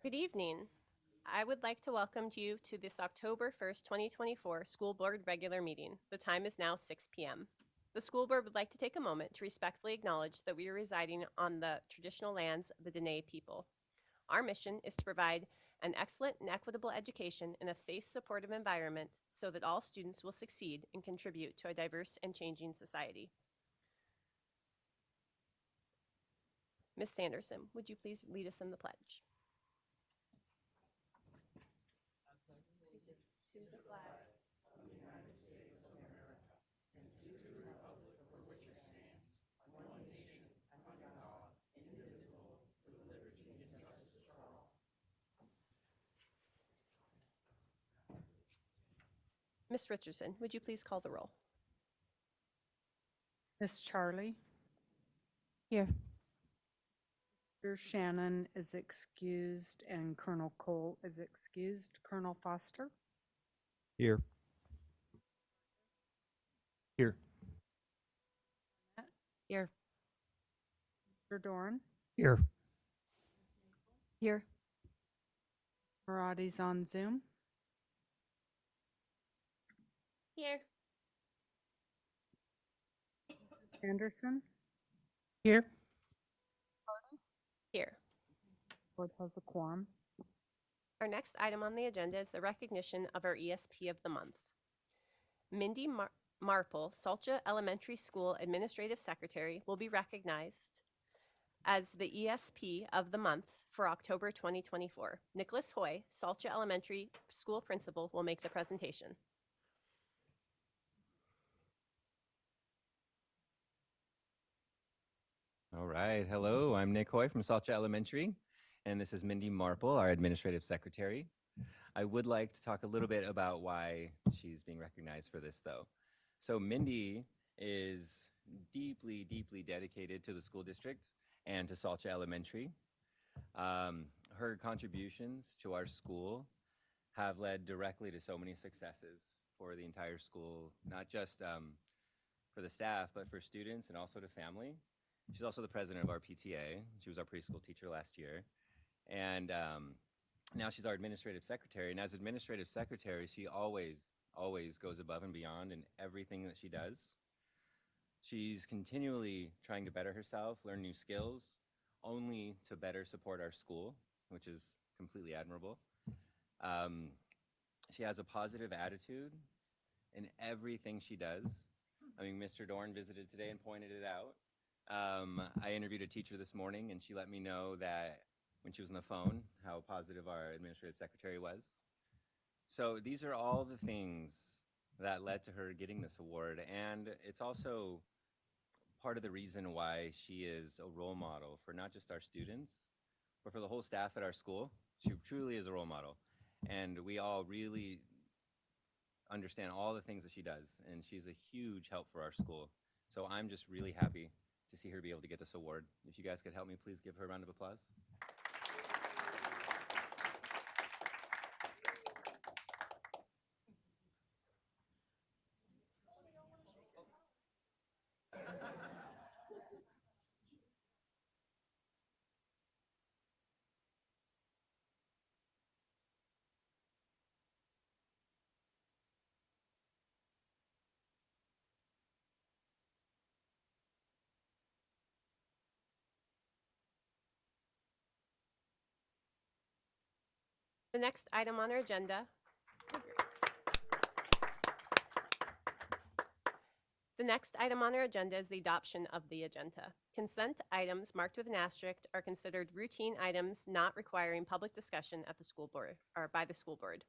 Good evening. I would like to welcome you to this October 1st, 2024 School Board Regular Meeting. The time is now 6 p.m. The School Board would like to take a moment to respectfully acknowledge that we are residing on the traditional lands of the Dene people. Our mission is to provide an excellent and equitable education in a safe, supportive environment so that all students will succeed and contribute to a diverse and changing society. Ms. Sanderson, would you please lead us in the pledge? Allegiance to the flag Ms. Richardson, would you please call the roll? Miss Charlie. Here. Mr. Shannon is excused and Colonel Cole is excused. Colonel Foster. Here. Here. Here. Mr. Dorn. Here. Here. Maradi's on Zoom. Here. Anderson. Here. Here. Board has a quorum. Our next item on the agenda is the recognition of our ESP of the month. Mindy Marple, Salcha Elementary School Administrative Secretary, will be recognized as the ESP of the month for October 2024. Nicholas Hoy, Salcha Elementary School Principal, will make the presentation. All right. Hello, I'm Nick Hoy from Salcha Elementary, and this is Mindy Marple, our administrative secretary. I would like to talk a little bit about why she's being recognized for this, though. So Mindy is deeply, deeply dedicated to the school district and to Salcha Elementary. Her contributions to our school have led directly to so many successes for the entire school, not just for the staff, but for students and also to family. She's also the president of our PTA. She was our preschool teacher last year. And now she's our administrative secretary. And as administrative secretary, she always goes above and beyond in everything that she does. She's continually trying to better herself, learn new skills, only to better support our school, which is completely admirable. She has a positive attitude in everything she does. I mean, Mr. Dorn visited today and pointed it out. I interviewed a teacher this morning, and she let me know that when she was on the phone, how positive our administrative secretary was. So these are all the things that led to her getting this award, and it's also part of the reason why she is a role model for not just our students, but for the whole staff at our school. She truly is a role model, and we all really understand all the things that she does, and she's a huge help for our school. So I'm just really happy to see her be able to get this award. If you guys could help me, please give her a round of applause. The next item on our agenda is the adoption of the agenda. Consent items marked with an asterisk are considered routine items not requiring public discussion at the school board or by the school board.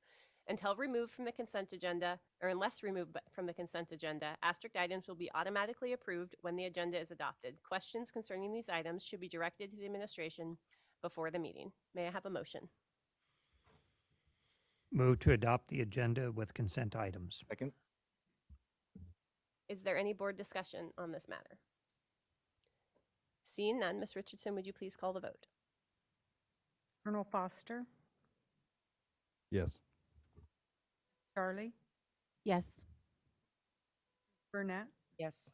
Until removed from the consent agenda, or unless removed from the consent agenda, asterisk items will be automatically approved when the agenda is adopted. Questions concerning these items should be directed to the administration before the meeting. May I have a motion? Move to adopt the agenda with consent items. Second. Is there any board discussion on this matter? Seeing none, Ms. Richardson, would you please call the vote? Colonel Foster. Yes. Charlie. Yes. Burnett. Yes.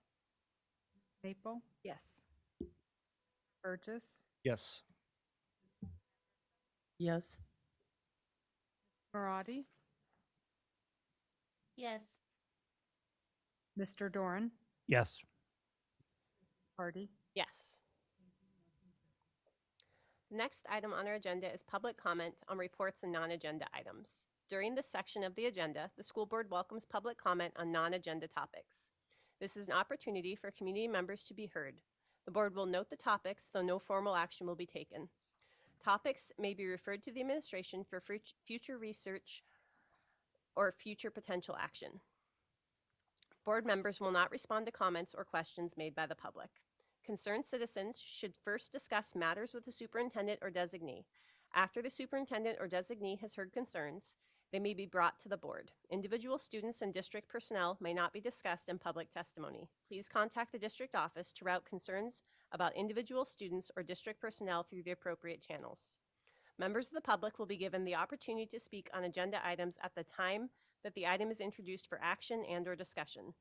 Maple. Yes. Burgess. Yes. Yes. Maradi, Yes. Mr. Doran, Yes. Hardy. Yes. The next item on our agenda is public comment on reports and non-agenda items. During this section of the agenda, the school board welcomes public comment on non-agenda topics. This is an opportunity for community members to be heard. The board will note the topics, though no formal action will be taken. Topics may be referred to the administration for future research or future potential action. Board members will not respond to comments or questions made by the public. Concerned citizens should first discuss matters with the superintendent or designee. After the superintendent or designee has heard concerns, they may be brought to the board. Individual students and district personnel may not be discussed in public testimony. Please contact the district office to route concerns about individual students or district personnel through the appropriate channels. Members of the public will be given the opportunity to speak on agenda items at the time that the item is introduced for action and/or discussion.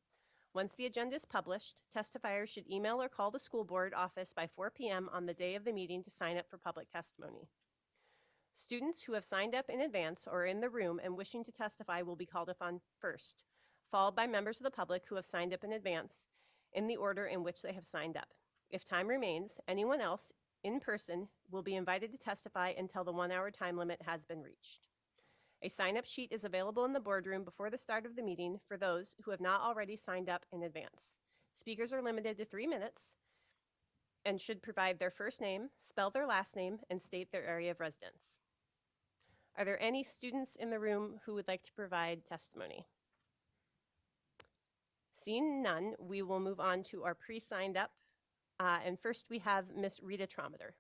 Once the agenda is published, testifiers should email or call the school board office by 4 p.m. on the day of the meeting to sign up for public testimony. Students who have signed up in advance or are in the room and wishing to testify will be called upon first, followed by members of the public who have signed up in advance in the order in which they have signed up. If time remains, anyone else in person will be invited to testify until the 1-hour time limit has been reached. A sign-up sheet is available in the boardroom before the start of the meeting for those who have not already signed up in advance. Speakers are limited to 3 minutes and should provide their first name, spell their last name, and state their area of residence. Are there any students in the room who would like to provide testimony? Seeing none, we will move on to our pre-signed up. And first we have Miss Rita Trometer.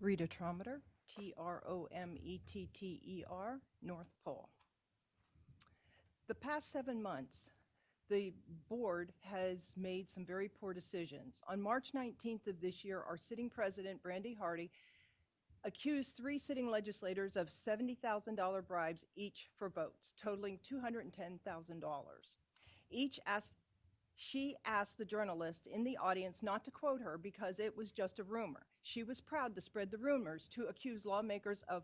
Rita Trometer, Trometter, North Pole. The past 7 months, the board has made some very poor decisions. On March 19th of this year, our sitting president, Brandy Hardy, accused 3 sitting legislators of $70,000 bribes each for votes, totaling $210,000. She asked the journalist in the audience not to quote her because it was just a rumor. She was proud to spread the rumors to accuse lawmakers of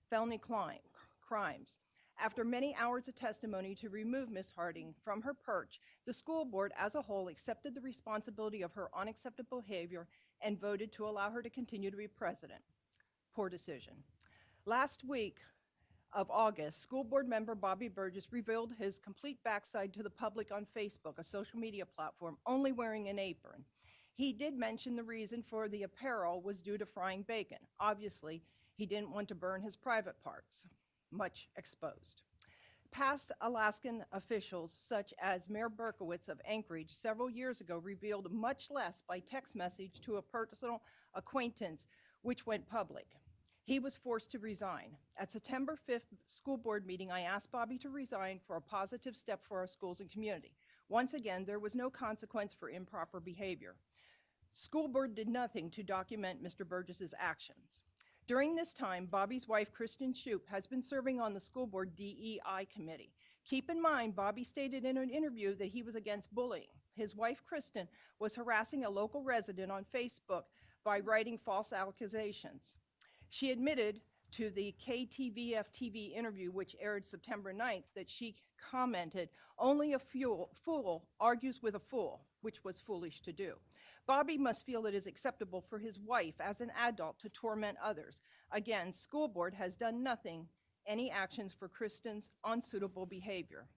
felony crimes. After many hours of testimony to remove Ms. Harding from her perch, the school board as a whole accepted the responsibility of her unacceptable behavior and voted to allow her to continue to be president. Poor decision. Last week of August, school board member Bobby Burgess revealed his complete backside to the public on Facebook, a social media platform, only wearing an apron. He did mention the reason for the apparel was due to frying bacon. Obviously, he didn't want to burn his private parts, much exposed. Past Alaskan officials, such as Mayor Berkowitz of Anchorage several years ago, revealed much less by text message to a personal acquaintance, which went public. He was forced to resign. At September 5th school board meeting, I asked Bobby to resign for a positive step for our schools and community. Once again, there was no consequence for improper behavior. School board did nothing to document Mr. Burgess's actions. During this time, Bobby's wife, Kristen Shoup, has been serving on the school board DEI committee. Keep in mind, Bobby stated in an interview that he was against bullying. His wife, Kristen, was harassing a local resident on Facebook by writing false accusations. She admitted to the KTVF TV interview, which aired September 9th, that she commented, "Only a fool argues with a fool," which was foolish to do. Bobby must feel it is acceptable for his wife as an adult to torment others. Again, school board has done nothing, any actions for Kristen's unsuitable behavior.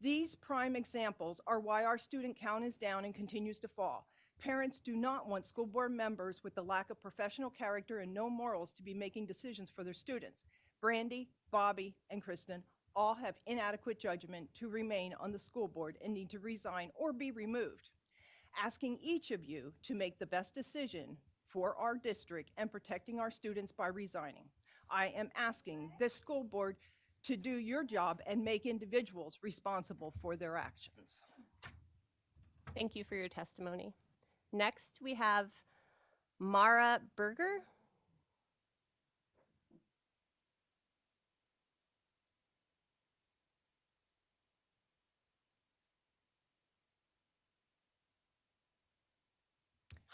These prime examples are why our student count is down and continues to fall. Parents do not want school board members with the lack of professional character and no morals to be making decisions for their students. Brandy, Bobby, and Kristen all have inadequate judgment to remain on the school board and need to resign or be removed. Asking each of you to make the best decision for our district and protecting our students by resigning. I am asking this school board to do your job and make individuals responsible for their actions. Thank you for your testimony. Next, we have Mara Berger.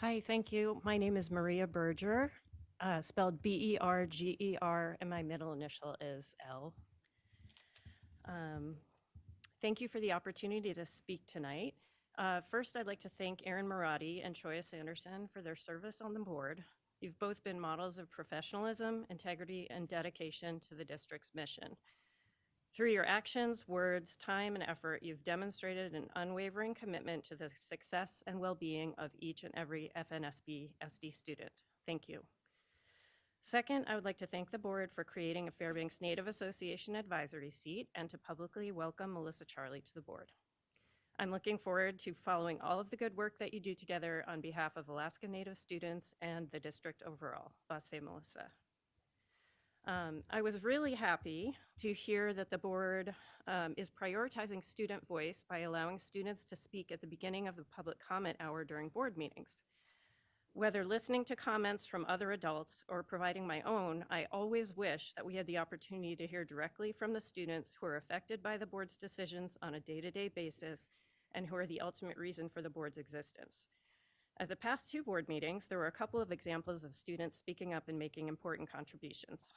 Hi, thank you. My name is Maria Berger, spelled Berger, and my middle initial is L. Thank you for the opportunity to speak tonight. First, I'd like to thank Aaron Marotti and Choya Sanderson for their service on the board. You've both been models of professionalism, integrity, and dedication to the district's mission. Through your actions, words, time, and effort, you've demonstrated an unwavering commitment to the success and well-being of each and every FNSB SD student. Thank you. Second, I would like to thank the board for creating a Fairbanks Native Association advisory seat and to publicly welcome Melissa Charlie to the board. I'm looking forward to following all of the good work that you do together on behalf of Alaska Native students and the district overall. Vase Melissa. I was really happy to hear that the board is prioritizing student voice by allowing students to speak at the beginning of the public comment hour during board meetings. Whether listening to comments from other adults or providing my own, I always wish that we had the opportunity to hear directly from the students who are affected by the board's decisions on a day-to-day basis and who are the ultimate reason for the board's existence. At the past 2 board meetings, there were a couple of examples of students speaking up and making important contributions.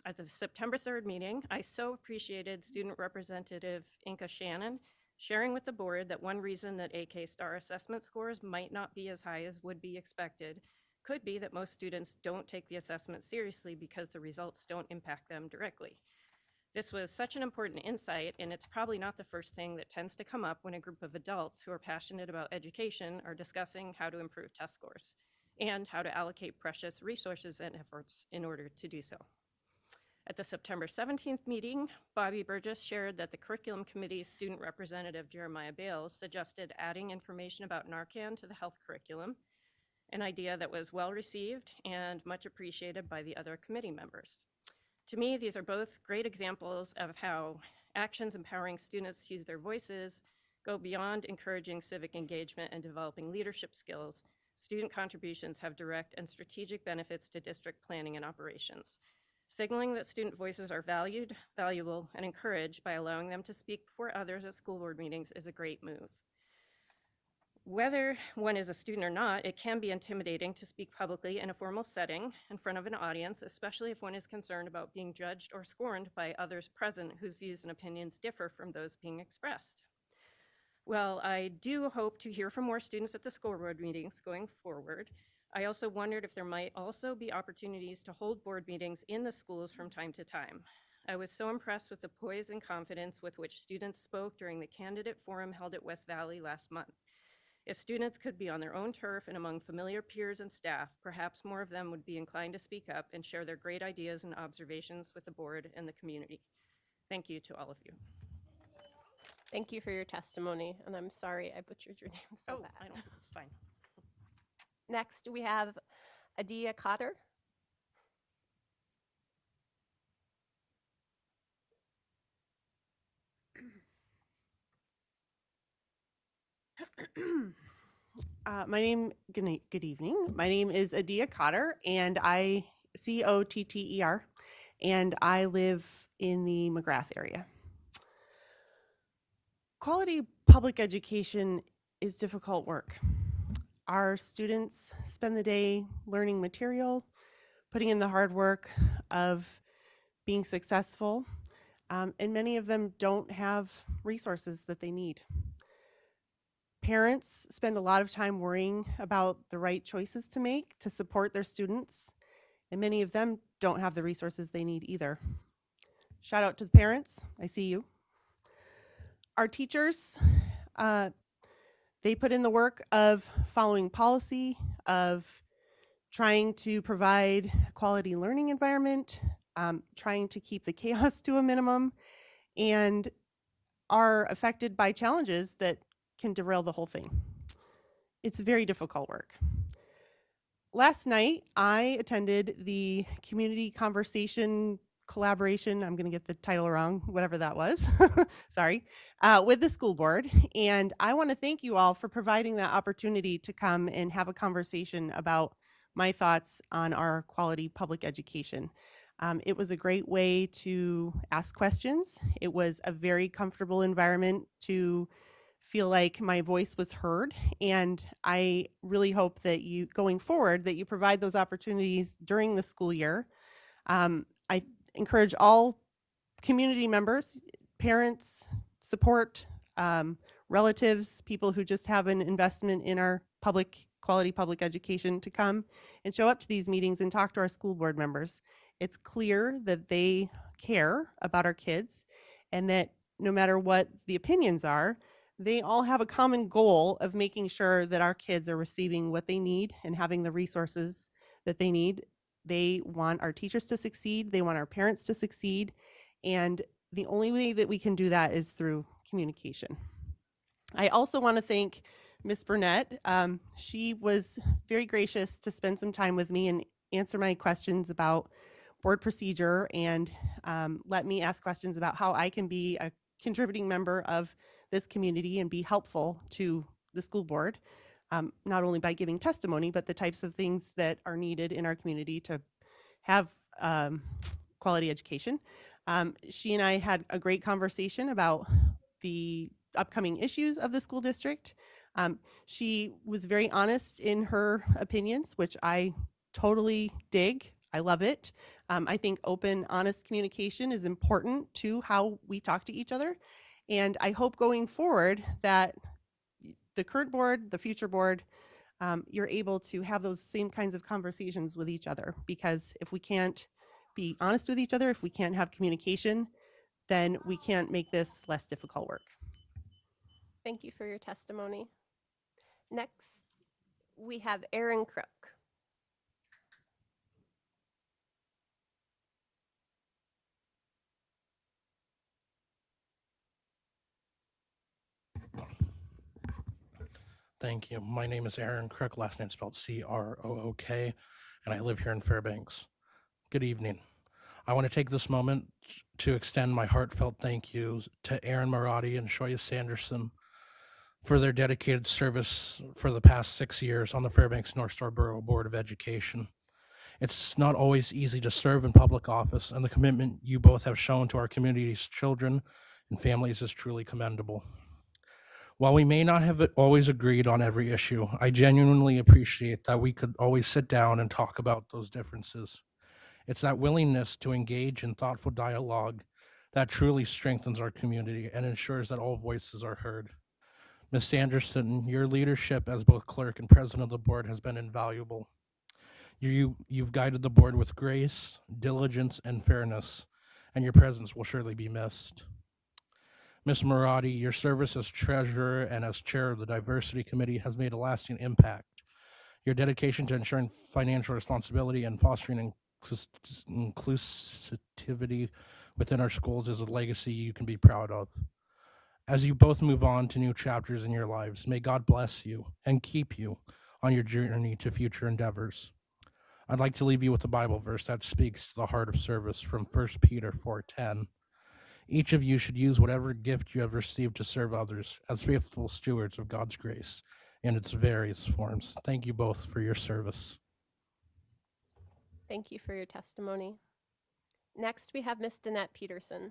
At the September 3rd meeting, I so appreciated Student Representative Inka Shannon sharing with the board that one reason that AK STAR assessment scores might not be as high as would be expected could be that most students don't take the assessment seriously because the results don't impact them directly. This was such an important insight, and it's probably not the first thing that tends to come up when a group of adults who are passionate about education are discussing how to improve test scores and how to allocate precious resources and efforts in order to do so. At the September 17th meeting, Bobby Burgess shared that the Curriculum Committee's student representative, Jeremiah Bales, suggested adding information about Narcan to the health curriculum, an idea that was well received and much appreciated by the other committee members. To me, these are both great examples of how actions empowering students to use their voices go beyond encouraging civic engagement and developing leadership skills. Student contributions have direct and strategic benefits to district planning and operations. Signaling that student voices are valued, valuable, and encouraged by allowing them to speak before others at school board meetings is a great move. Whether one is a student or not, it can be intimidating to speak publicly in a formal setting in front of an audience, especially if one is concerned about being judged or scorned by others present whose views and opinions differ from those being expressed. Well, I do hope to hear from more students at the school board meetings going forward. I also wondered if there might also be opportunities to hold board meetings in the schools from time to time. I was so impressed with the poise and confidence with which students spoke during the candidate forum held at West Valley last month. If students could be on their own turf and among familiar peers and staff, perhaps more of them would be inclined to speak up and share their great ideas and observations with the board and the community. Thank you to all of you. Thank you for your testimony, and I'm sorry I butchered your name so bad. I don't, it's fine. Next, we have Adia Cotter. Good evening. My name is Adia Cotter, and Cotter, and I live in the McGrath area. Quality public education is difficult work. Our students spend the day learning material, putting in the hard work of being successful, and many of them don't have resources that they need. Parents spend a lot of time worrying about the right choices to make to support their students, and many of them don't have the resources they need either. Shout out to the parents, I see you. Our teachers, they put in the work of following policy, of trying to provide a quality learning environment, trying to keep the chaos to a minimum, and are affected by challenges that can derail the whole thing. It's very difficult work. Last night, I attended the community conversation collaboration, I'm gonna get the title wrong, whatever that was, sorry, with the school board. And I wanna thank you all for providing that opportunity to come and have a conversation about my thoughts on our quality public education. It was a great way to ask questions. It was a very comfortable environment to feel like my voice was heard, and I really hope that you, going forward, that you provide those opportunities during the school year. I encourage all community members, parents, support, relatives, people who just have an investment in our quality public education to come and show up to these meetings and talk to our school board members. It's clear that they care about our kids and that no matter what the opinions are, they all have a common goal of making sure that our kids are receiving what they need and having the resources that they need. They want our teachers to succeed. They want our parents to succeed. And the only way that we can do that is through communication. I also want to thank Miss Burnett. She was very gracious to spend some time with me and answer my questions about board procedure and let me ask questions about how I can be a contributing member of this community and be helpful to the school board, not only by giving testimony, but the types of things that are needed in our community to have quality education. She and I had a great conversation about the upcoming issues of the school district. She was very honest in her opinions, which I totally dig. I love it. I think open, honest communication is important to how we talk to each other. And I hope going forward that the current board, the future board, you're able to have those same kinds of conversations with each other. Because if we can't be honest with each other, if we can't have communication, then we can't make this less difficult work. Thank you for your testimony. Next, we have Aaron Crook. Thank you. My name is Aaron Crook, last name spelled C-R-O-O-K, and I live here in Fairbanks. Good evening. I want to take this moment to extend my heartfelt thank yous to Aaron Marotti and Shoya Sanderson for their dedicated service for the past 6 years on the Fairbanks North Shore Borough Board of Education. It's not always easy to serve in public office, and the commitment you both have shown to our community's children and families is truly commendable. While we may not have always agreed on every issue, I genuinely appreciate that we could always sit down and talk about those differences. It's that willingness to engage in thoughtful dialogue that truly strengthens our community and ensures that all voices are heard. Ms. Sanderson, your leadership as both clerk and president of the board has been invaluable. You've guided the board with grace, diligence, and fairness, and your presence will surely be missed. Ms. Marotti, your service as treasurer and as chair of the diversity committee has made a lasting impact. Your dedication to ensuring financial responsibility and fostering inclusivity within our schools is a legacy you can be proud of. As you both move on to new chapters in your lives, may God bless you and keep you on your journey to future endeavors. I'd like to leave you with a Bible verse that speaks to the heart of service from 1 Peter 4:10. Each of you should use whatever gift you have received to serve others as faithful stewards of God's grace in its various forms. Thank you both for your service. Thank you for your testimony. Next, we have Miss Danette Peterson.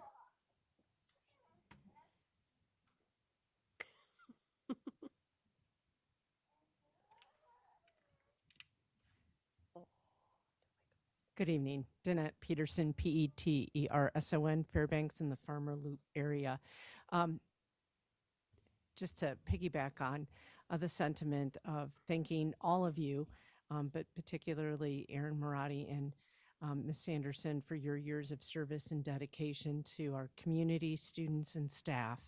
Good evening. Danette Peterson, P-E-T-E-R-S-O-N, Fairbanks in the Farmer Loop area. Just to piggyback on the sentiment of thanking all of you, but particularly Aaron Marotti and Ms. Sanderson for your years of service and dedication to our community, students, and staff.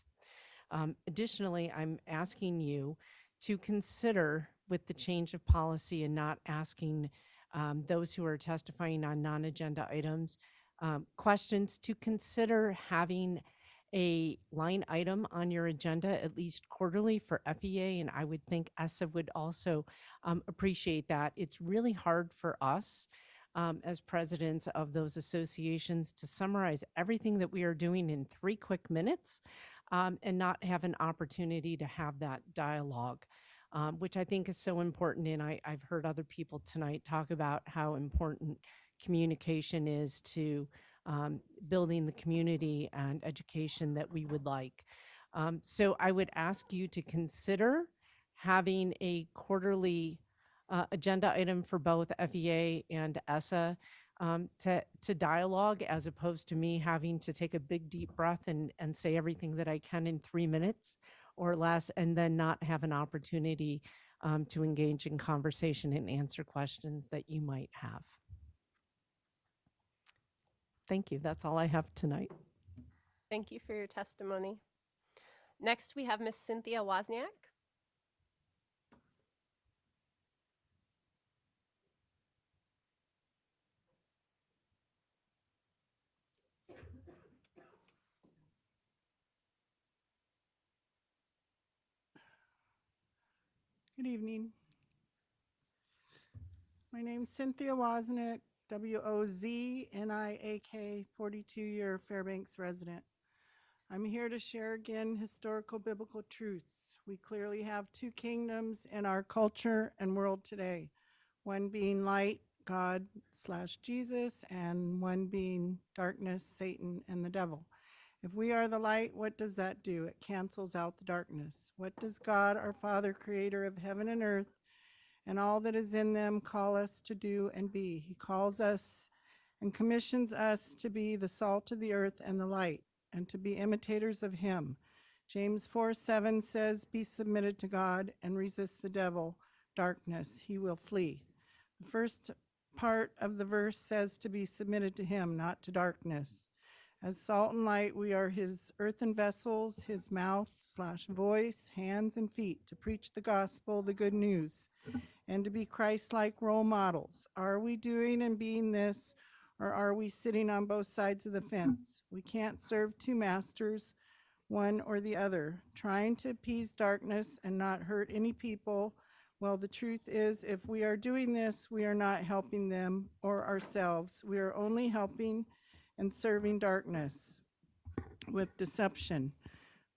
Additionally, I'm asking you to consider, with the change of policy and not asking those who are testifying on non-agenda items questions, to consider having a line item on your agenda at least quarterly for FEA, and I would think ESSA would also appreciate that. It's really hard for us as presidents of those associations to summarize everything that we are doing in 3 quick minutes and not have an opportunity to have that dialogue. Which I think is so important. And I've heard other people tonight talk about how important communication is to building the community and education that we would like. So I would ask you to consider having a quarterly agenda item for both FEA and ESSA to dialogue, as opposed to me having to take a big deep breath and say everything that I can in 3 minutes or less, and then not have an opportunity to engage in conversation and answer questions that you might have. Thank you. That's all I have tonight. Thank you for your testimony. Next, we have Miss Cynthia Wozniak. Good evening. My name's Cynthia Wozniak, Wozniak, 42-year Fairbanks resident. I'm here to share again historical biblical truths. We clearly have two kingdoms in our culture and world today, one being light, God/Jesus, and one being darkness, Satan, and the devil. If we are the light, what does that do? It cancels out the darkness. What does God, our Father, creator of heaven and earth, and all that is in them, call us to do and be? He calls us and commissions us to be the salt of the earth and the light, and to be imitators of him. James 4:7 says, be submitted to God and resist the devil, darkness, he will flee. The first part of the verse says to be submitted to him, not to darkness. As salt and light, we are his earthen vessels, his mouth/voice, hands and feet to preach the gospel, the good news, and to be Christ-like role models. Are we doing and being this, or are we sitting on both sides of the fence? We can't serve two masters, one or the other, trying to appease darkness and not hurt any people. Well, the truth is, if we are doing this, we are not helping them or ourselves. We are only helping and serving darkness with deception.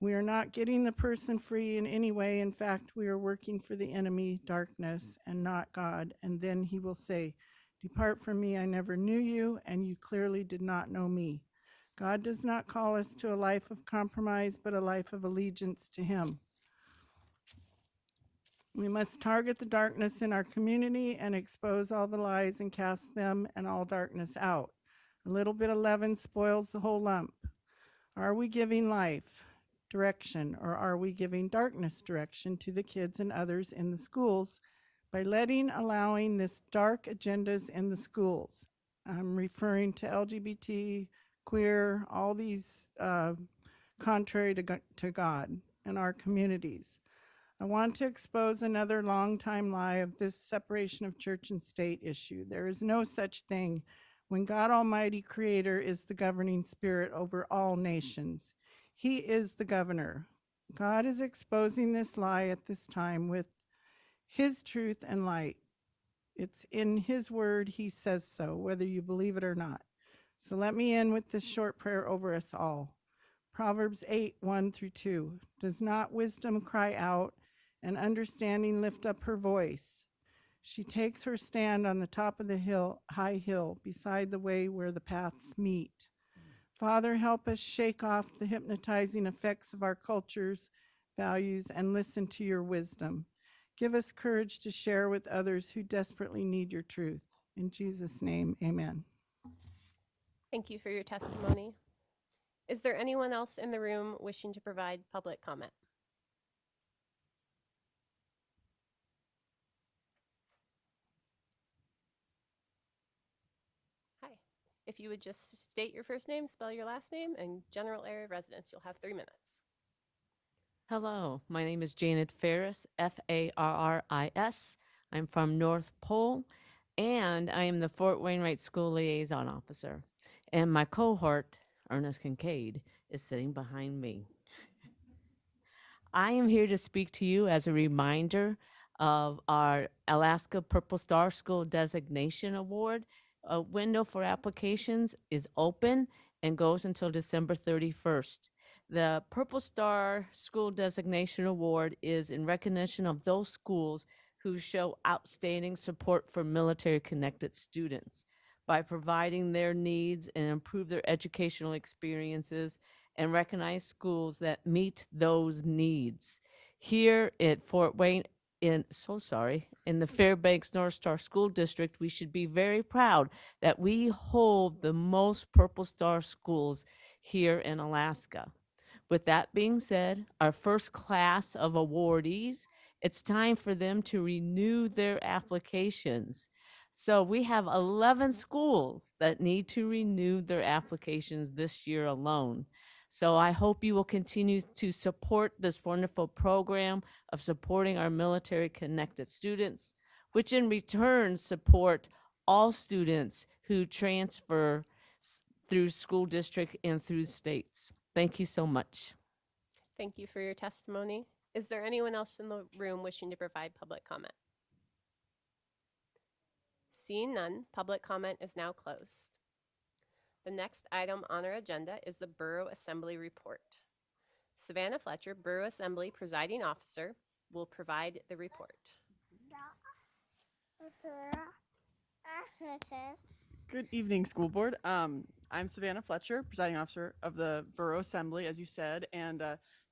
We are not getting the person free in any way. In fact, we are working for the enemy, darkness, and not God. And then he will say, depart from me, I never knew you, and you clearly did not know me. God does not call us to a life of compromise, but a life of allegiance to him. We must target the darkness in our community and expose all the lies and cast them and all darkness out. A little bit of leaven spoils the whole lump. Are we giving life, direction, or are we giving darkness direction to the kids and others in the schools by allowing this dark agendas in the schools? I'm referring to LGBT, queer, all these contrary to God and our communities. I want to expose another long-time lie of this separation of church and state issue. There is no such thing when God Almighty Creator is the governing spirit over all nations. He is the governor. God is exposing this lie at this time with his truth and light. It's in his word, he says so, whether you believe it or not. So let me end with this short prayer over us all. Proverbs 8:1-2. Does not wisdom cry out and understanding lift up her voice? She takes her stand on the top of the hill, high hill, beside the way where the paths meet. Father, help us shake off the hypnotizing effects of our cultures, values, and listen to your wisdom. Give us courage to share with others who desperately need your truth. In Jesus' name, amen. Thank you for your testimony. Is there anyone else in the room wishing to provide public comment? Hi. If you would just state your first name, spell your last name, and general area of residence, you'll have 3 minutes. Hello, my name is Janet Ferris, Farris. I'm from North Pole, and I am the Fort Wainwright School Liaison Officer. And my cohort, Ernest Kincaid, is sitting behind me. I am here to speak to you as a reminder of our Alaska Purple Star School Designation Award. A window for applications is open and goes until December 31st. The Purple Star School Designation Award is in recognition of those schools who show outstanding support for military-connected students by providing their needs and improve their educational experiences and recognize schools that meet those needs. Here at Fort Wayne, in the Fairbanks North Star School District, we should be very proud that we hold the most Purple Star schools here in Alaska. With that being said, our first class of awardees, it's time for them to renew their applications. So we have 11 schools that need to renew their applications this year alone. So I hope you will continue to support this wonderful program of supporting our military connected students, which in return support all students who transfer through school district and through states. Thank you so much. Thank you for your testimony. Is there anyone else in the room wishing to provide public comment? Seeing none, public comment is now closed. The next item on our agenda is the Borough Assembly report. Savannah Fletcher, Borough Assembly Presiding Officer, will provide the report. Good evening, School Board. I'm Savannah Fletcher, Presiding Officer of the Borough Assembly, as you said, and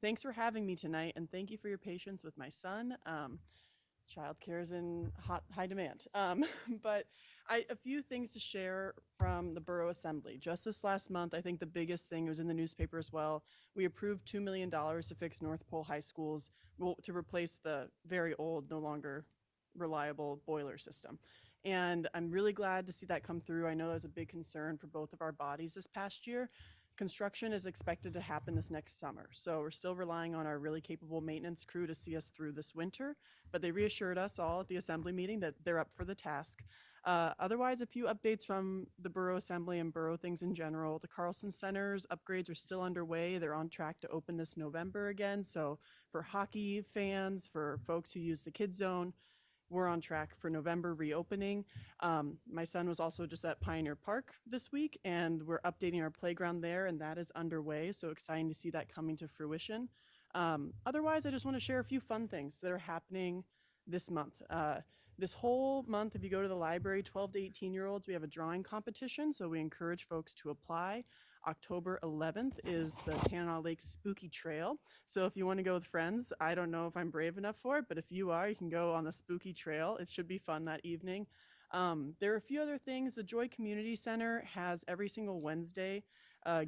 thanks for having me tonight, and thank you for your patience with my son. Childcare is in high demand. But a few things to share from the Borough Assembly. Just this last month, I think the biggest thing, it was in the newspaper as well, we approved $2 million to fix North Pole High Schools to replace the very old, no longer reliable boiler system. And I'm really glad to see that come through. I know that was a big concern for both of our bodies this past year. Construction is expected to happen this next summer, so we're still relying on our really capable maintenance crew to see us through this winter, but they reassured us all at the assembly meeting that they're up for the task. Otherwise, a few updates from the Borough Assembly and Borough things in general. The Carlson Center's upgrades are still underway. They're on track to open this November again, so for hockey fans, for folks who use the Kids Zone, we're on track for November reopening. My son was also just at Pioneer Park this week, and we're updating our playground there, and that is underway, so exciting to see that coming to fruition. Otherwise, I just want to share a few fun things that are happening this month. This whole month, if you go to the library, 12 to 18-year-olds, we have a drawing competition, so we encourage folks to apply. October 11th is the Tanana Lake Spooky Trail. So if you want to go with friends, I don't know if I'm brave enough for it, but if you are, you can go on the Spooky Trail. It should be fun that evening. There are a few other things. The Joy Community Center has every single Wednesday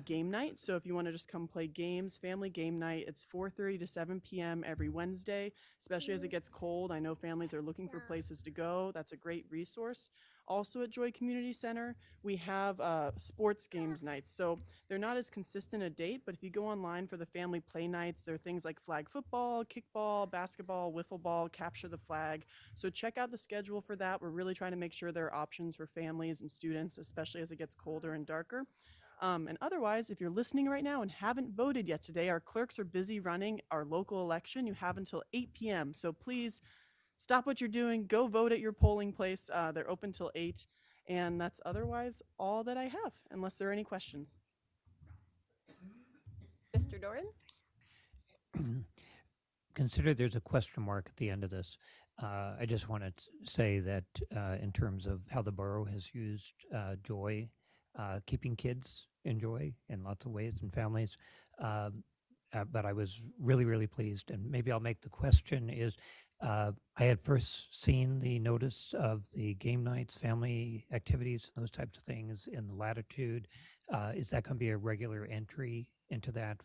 game night. So if you want to just come play games, family game night, it's 4:30 to 7 p.m. every Wednesday, especially as it gets cold. I know families are looking for places to go. That's a great resource. Also at Joy Community Center, we have sports games nights. So they're not as consistent a date, but if you go online for the family play nights, there are things like flag football, kickball, basketball, wiffle ball, capture the flag. So check out the schedule for that. We're really trying to make sure there are options for families and students, especially as it gets colder and darker. And otherwise, if you're listening right now and haven't voted yet today, our clerks are busy running our local election. You have until 8 p.m. So please stop what you're doing, go vote at your polling place. They're open till 8. And that's otherwise all that I have, unless there are any questions. Mr. Doran? Consider there's a question mark at the end of this. I just want to say that in terms of how the borough has used joy, keeping kids in joy in lots of ways and families, but I was really, really pleased. And maybe I'll make the question is, I had first seen the notice of the game nights, family activities, those types of things in the Latitude. Is that going to be a regular entry into that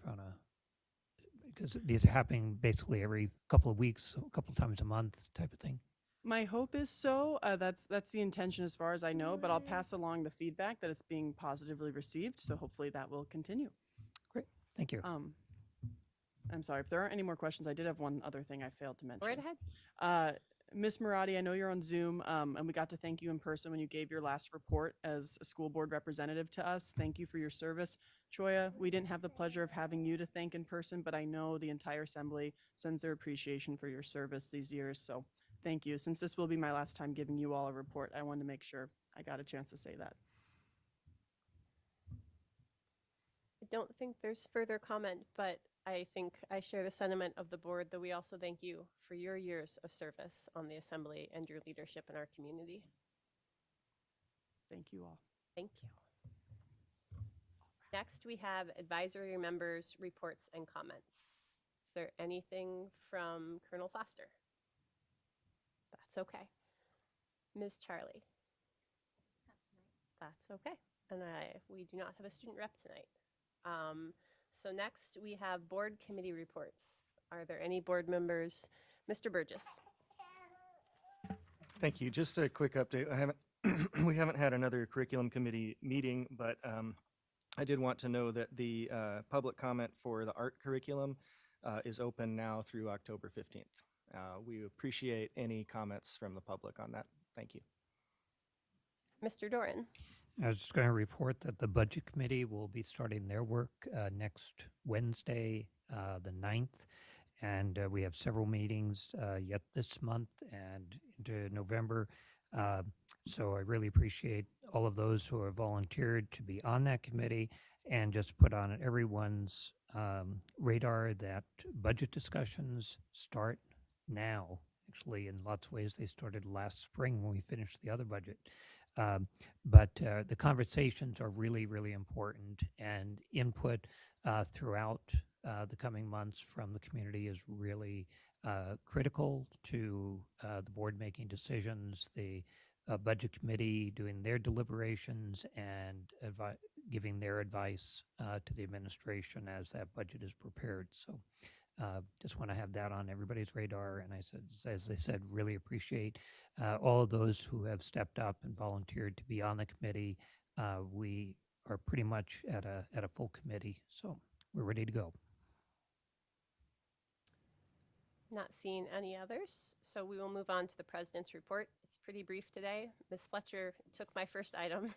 because these are happening basically every couple of weeks, a couple of times a month type of thing? My hope is so. That's the intention as far as I know, but I'll pass along the feedback that it's being positively received, so hopefully that will continue. Great, thank you. I'm sorry, if there aren't any more questions, I did have one other thing I failed to mention. Right ahead. Ms. Marati, I know you're on Zoom, and we got to thank you in person when you gave your last report as a school board representative to us. Thank you for your service. Choya, we didn't have the pleasure of having you to thank in person, but I know the entire assembly sends their appreciation for your service these years, so thank you. Since this will be my last time giving you all a report, I wanted to make sure I got a chance to say that. I don't think there's further comment, but I think I share the sentiment of the board that we also thank you for your years of service on the assembly and your leadership in our community. Thank you all. Thank you. Next, we have advisory members' reports and comments. Is there anything from Colonel Foster? That's okay. Ms. Charlie? That's okay. And we do not have a student rep tonight. So next, we have board committee reports. Are there any board members? Mr. Burgess? Thank you. Just a quick update. We haven't had another curriculum committee meeting, but I did want to know that the public comment for the art curriculum is open now through October 15th. We appreciate any comments from the public on that. Thank you. Mr. Doran? I was just going to report that the Budget Committee will be starting their work next Wednesday, the 9th. And we have several meetings yet this month and into November. So I really appreciate all of those who have volunteered to be on that committee, and just put on everyone's radar that budget discussions start now. Actually, in lots of ways, they started last spring when we finished the other budget. But the conversations are really, really important, and input throughout the coming months from the community is really critical to the board making decisions, the budget committee doing their deliberations, and giving their advice to the administration as that budget is prepared. So just want to have that on everybody's radar. And as I said, really appreciate all of those who have stepped up and volunteered to be on the committee. We are pretty much at a full committee, so we're ready to go. Not seeing any others, so we will move on to the president's report. It's pretty brief today. Ms. Fletcher took my first item.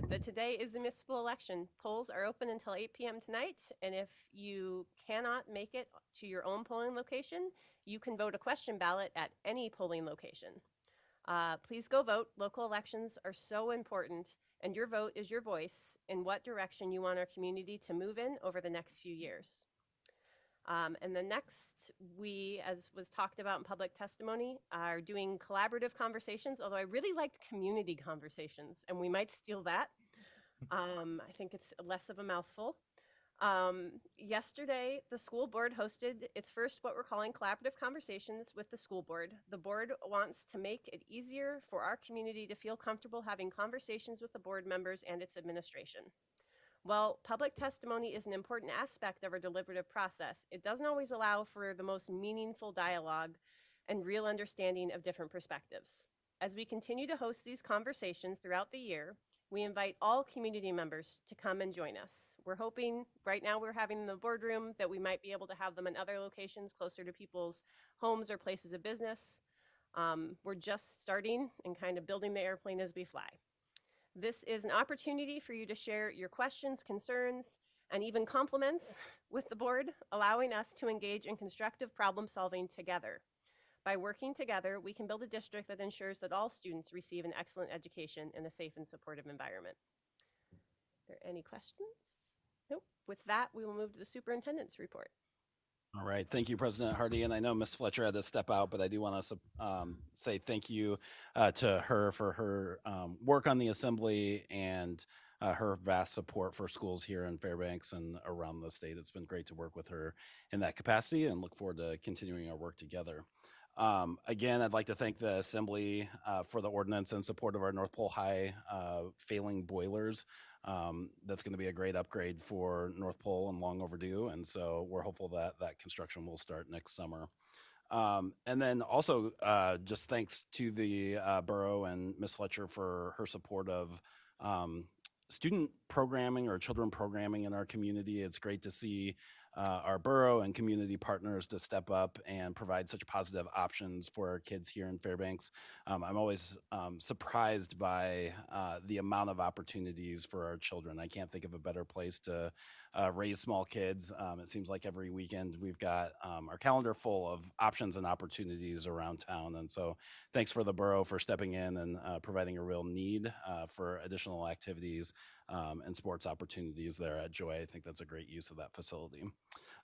But today is the municipal election. Polls are open until 8 p.m. tonight, and if you cannot make it to your own polling location, you can vote a question ballot at any polling location. Please go vote. Local elections are so important, and your vote is your voice in what direction you want our community to move in over the next few years. And then next, we, as was talked about in public testimony, are doing collaborative conversations, although I really liked community conversations, and we might steal that. I think it's less of a mouthful. Yesterday, the school board hosted its first what we're calling collaborative conversations with the school board. The board wants to make it easier for our community to feel comfortable having conversations with the board members and its administration. While public testimony is an important aspect of our deliberative process, it doesn't always allow for the most meaningful dialogue and real understanding of different perspectives. As we continue to host these conversations throughout the year, we invite all community members to come and join us. We're hoping, right now we're having them in the boardroom, that we might be able to have them in other locations closer to people's homes or places of business. We're just starting and kind of building the airplane as we fly. This is an opportunity for you to share your questions, concerns, and even compliments with the board, allowing us to engage in constructive problem solving together. By working together, we can build a district that ensures that all students receive an excellent education in a safe and supportive environment. Are there any questions? Nope. With that, we will move to the superintendent's report. All right. Thank you, President Hardy. And I know Ms. Fletcher had to step out, but I do want to say thank you to her for her work on the assembly and her vast support for schools here in Fairbanks and around the state. It's been great to work with her in that capacity, and look forward to continuing our work together. Again, I'd like to thank the Assembly for the ordinance in support of our North Pole High failing boilers. That's going to be a great upgrade for North Pole and long overdue. And so we're hopeful that that construction will start next summer. And then also just thanks to the borough and Ms. Fletcher for her support of student programming or children programming in our community. It's great to see our borough and community partners to step up and provide such positive options for our kids here in Fairbanks. I'm always surprised by the amount of opportunities for our children. I can't think of a better place to raise small kids. It seems like every weekend we've got our calendar full of options and opportunities around town. And so thanks for the borough for stepping in and providing a real need for additional activities and sports opportunities there at Joy. I think that's a great use of that facility.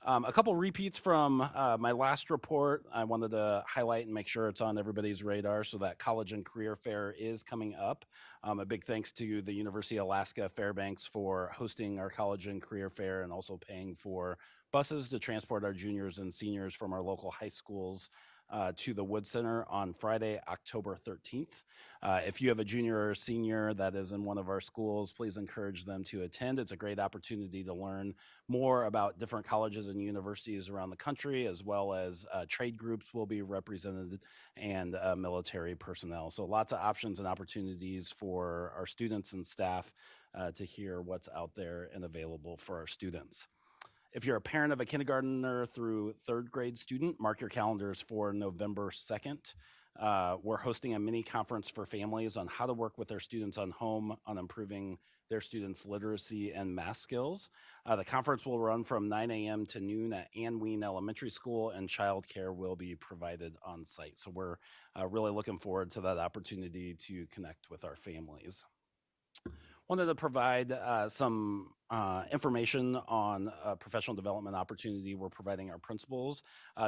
A couple repeats from my last report. I wanted to highlight and make sure it's on everybody's radar. So that College and Career Fair is coming up. A big thanks to the University of Alaska Fairbanks for hosting our College and Career Fair and also paying for buses to transport our juniors and seniors from our local high schools to the Wood Center on Friday, October 13th. If you have a junior or senior that is in one of our schools, please encourage them to attend. It's a great opportunity to learn more about different colleges and universities around the country, as well as trade groups will be represented and military personnel. So lots of options and opportunities for our students and staff to hear what's out there and available for our students. If you're a parent of a kindergartner through third grade student, mark your calendars for November 2nd. We're hosting a mini conference for families on how to work with their students on home on improving their students' literacy and math skills. The conference will run from 9 a.m. to noon at Ann Ween Elementary School, and childcare will be provided on site. So we're really looking forward to that opportunity to connect with our families. Wanted to provide some information on a professional development opportunity we're providing our principals.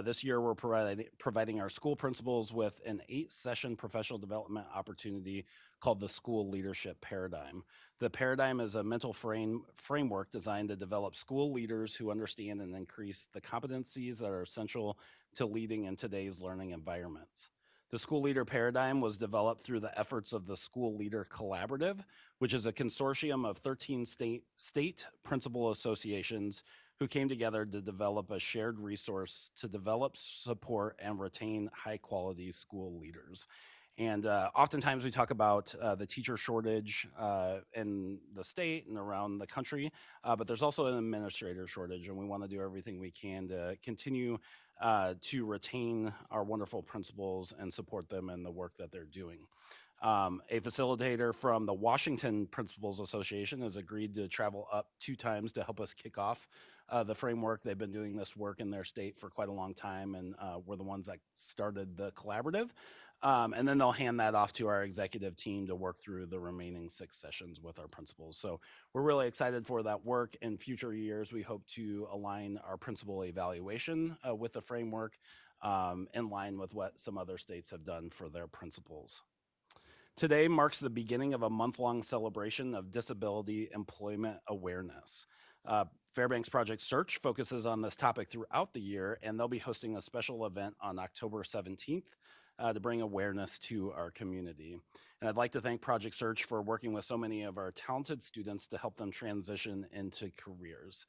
This year, we're providing our school principals with an 8-session professional development opportunity called the School Leadership Paradigm. The paradigm is a mental framework designed to develop school leaders who understand and increase the competencies that are essential to leading in today's learning environments. The School Leader Paradigm was developed through the efforts of the School Leader Collaborative, which is a consortium of 13 state principal associations who came together to develop a shared resource to develop, support, and retain high-quality school leaders. And oftentimes we talk about the teacher shortage in the state and around the country, but there's also an administrator shortage, and we want to do everything we can to continue to retain our wonderful principals and support them in the work that they're doing. A facilitator from the Washington Principals Association has agreed to travel up 2 times to help us kick off the framework. They've been doing this work in their state for quite a long time, and we're the ones that started the collaborative. And then they'll hand that off to our executive team to work through the remaining 6 sessions with our principals. So we're really excited for that work. In future years, we hope to align our principal evaluation with the framework in line with what some other states have done for their principals. Today marks the beginning of a month-long celebration of disability employment awareness. Fairbanks Project Search focuses on this topic throughout the year, and they'll be hosting a special event on October 17th to bring awareness to our community. And I'd like to thank Project Search for working with so many of our talented students to help them transition into careers.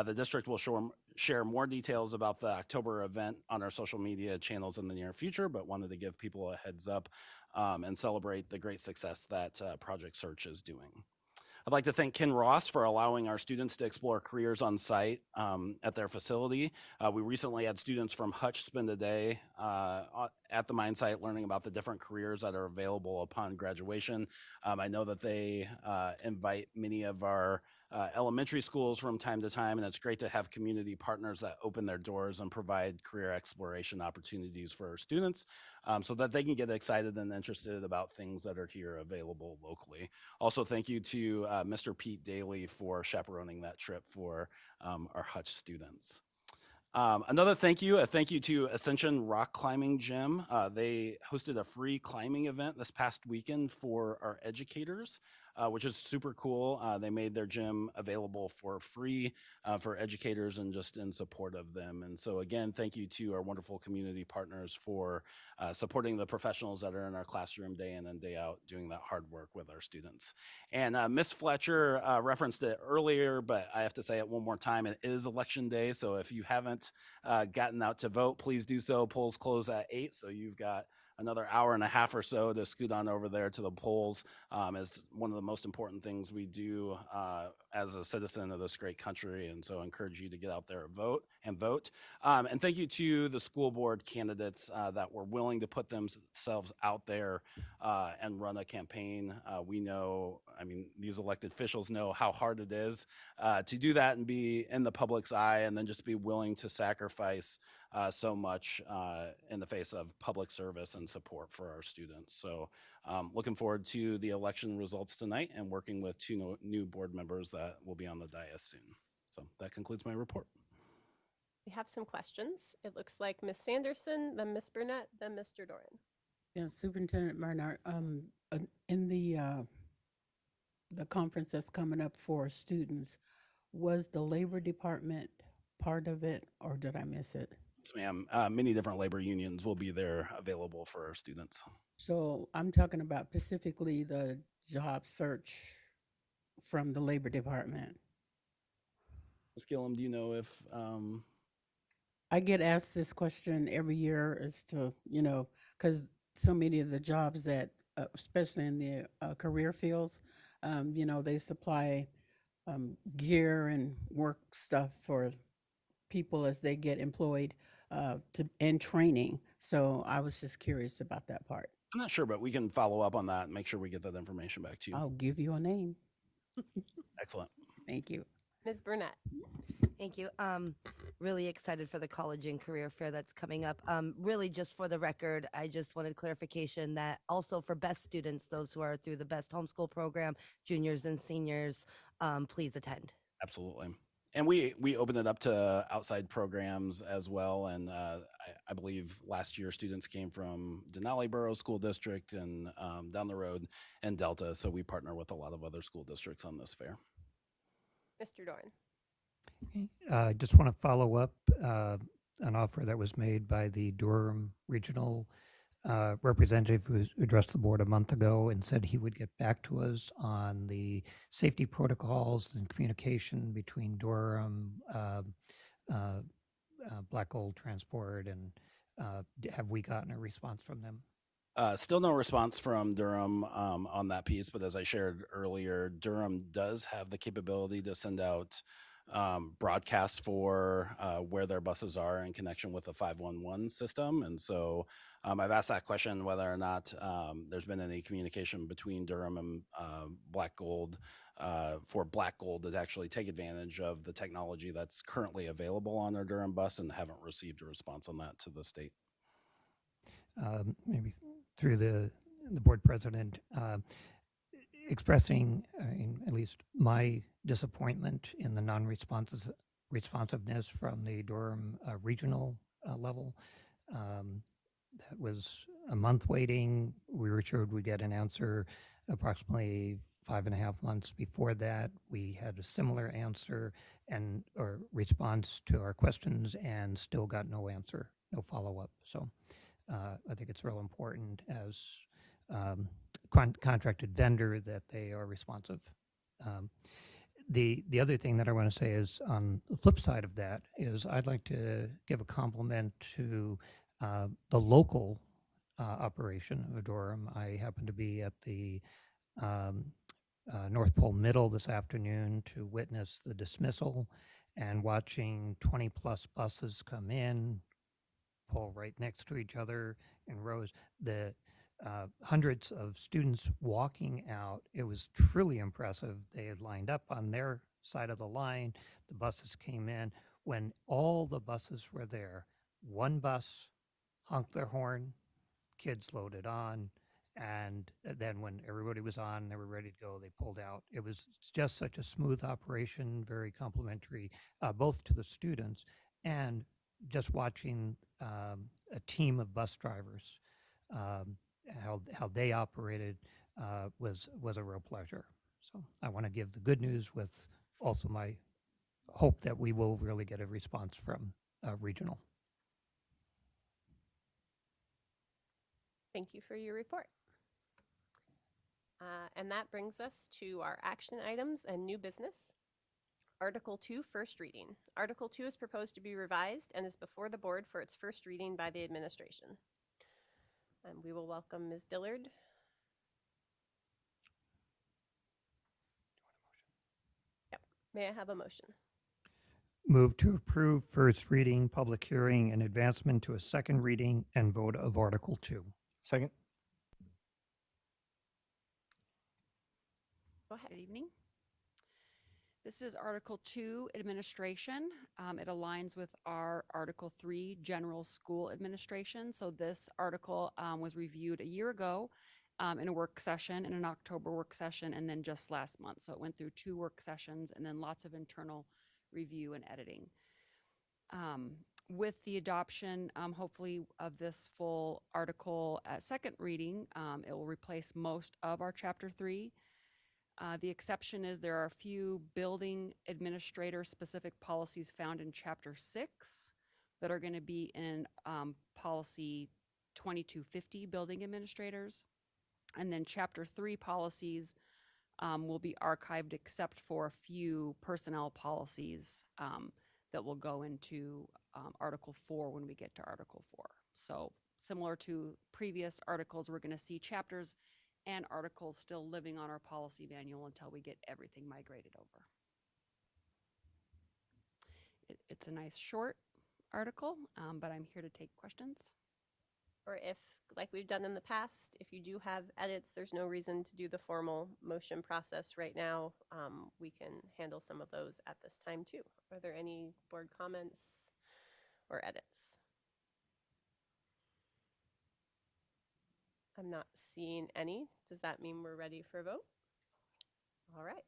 The district will share more details about the October event on our social media channels in the near future, but wanted to give people a heads up and celebrate the great success that Project Search is doing. I'd like to thank Ken Ross for allowing our students to explore careers on site at their facility. We recently had students from Hutch spend a day at the mine site learning about the different careers that are available upon graduation. I know that they invite many of our elementary schools from time to time, and it's great to have community partners that open their doors and provide career exploration opportunities for our students so that they can get excited and interested about things that are here available locally. Also, thank you to Mr. Pete Daly for chaperoning that trip for our Hutch students. Another thank you to Ascension Rock Climbing Gym. They hosted a free climbing event this past weekend for our educators, which is super cool. They made their gym available for free for educators and just in support of them. And so again, thank you to our wonderful community partners for supporting the professionals that are in our classroom day in and day out doing that hard work with our students. And Ms. Fletcher referenced it earlier, but I have to say it one more time. It is election day, so if you haven't gotten out to vote, please do so. Polls close at 8, so you've got another hour and a half or so to scoot on over there to the polls. It's one of the most important things we do as a citizen of this great country, and so I encourage you to get out there and vote. And thank you to the school board candidates that were willing to put themselves out there and run a campaign. We know, I mean, these elected officials know how hard it is to do that and be in the public's eye and then just be willing to sacrifice so much in the face of public service and support for our students. So looking forward to the election results tonight and working with 2 new board members that will be on the dais soon. So that concludes my report. We have some questions. It looks like Ms. Sanderson, then Ms. Burnett, then Mr. Doran. Yeah, Superintendent Barnard, in the conference that's coming up for students, was the Labor Department part of it, or did I miss it? Yes, ma'am. Many different labor unions will be there available for our students. So I'm talking about specifically the job search from the Labor Department. Ms. Gillum, do you know if I get asked this question every year as to, because so many of the jobs that, especially in the career fields, they supply gear and work stuff for people as they get employed and training. So I was just curious about that part. I'm not sure, but we can follow up on that and make sure we get that information back to you. I'll give you a name. Excellent. Thank you. Ms. Burnett. Thank you. Really excited for the college and career fair that's coming up. Really, just for the record, I just wanted clarification that also for BEST students, those who are through the BEST homeschool program, juniors and seniors, please attend. Absolutely. And we opened it up to outside programs as well. And I believe last year students came from Denali Borough School District and down the road and Delta. So we partner with a lot of other school districts on this fair. Mr. Doran. I just want to follow up an offer that was made by the Durham Regional representative who addressed the board a month ago and said he would get back to us on the safety protocols and communication between Durham, Black Gold Transport, and have we gotten a response from them? Still no response from Durham on that piece, but as I shared earlier, Durham does have the capability to send out broadcasts for where their buses are in connection with the 511 system. And so I've asked that question whether or not there's been any communication between Durham and Black Gold for Black Gold to actually take advantage of the technology that's currently available on their Durham bus, and haven't received a response on that to the state. Maybe through the board president, expressing at least my disappointment in the non-responsiveness from the Durham regional level. That was a month waiting. We were assured we'd get an answer approximately 5.5 months before that. We had a similar answer or response to our questions and still got no answer, no follow-up. So I think it's real important as contracted vendor that they are responsive. The other thing that I want to say is on the flip side of that is I'd like to give a compliment to the local operation of Durham. I happen to be at the North Pole Middle this afternoon to witness the dismissal and watching 20 plus buses come in, pull right next to each other in rows. The hundreds of students walking out, it was truly impressive. They had lined up on their side of the line. The buses came in. When all the buses were there, one bus honked their horn, kids loaded on, and then when everybody was on, they were ready to go, they pulled out. It was just such a smooth operation, very complimentary, both to the students and just watching a team of bus drivers, how they operated was a real pleasure. So I want to give the good news with also my hope that we will really get a response from regional. Thank you for your report. And that brings us to our action items and new business. Article 2, first reading. Article 2 is proposed to be revised and is before the board for its first reading by the administration. And we will welcome Ms. Dillard. Yep. May I have a motion? Move to approve first reading, public hearing, and advancement to a second reading and vote of Article 2. Second. Go ahead. Good evening. This is Article 2, Administration. It aligns with our Article 3, General School Administration. So this article was reviewed a year ago in a work session, in an October work session, and then just last month. So it went through 2 work sessions and then lots of internal review and editing. With the adoption, hopefully, of this full article at second reading, it will replace most of our Chapter 3. The exception is there are a few building administrator specific policies found in Chapter 6 that are going to be in Policy 2250, Building Administrators. And then Chapter 3 policies will be archived except for a few personnel policies that will go into Article 4 when we get to Article 4. So similar to previous articles, we're going to see chapters and articles still living on our policy manual until we get everything migrated over. It's a nice short article, but I'm here to take questions. Or if, like we've done in the past, if you do have edits, there's no reason to do the formal motion process right now. We can handle some of those at this time too. Are there any board comments or edits? I'm not seeing any. Does that mean we're ready for a vote? All right.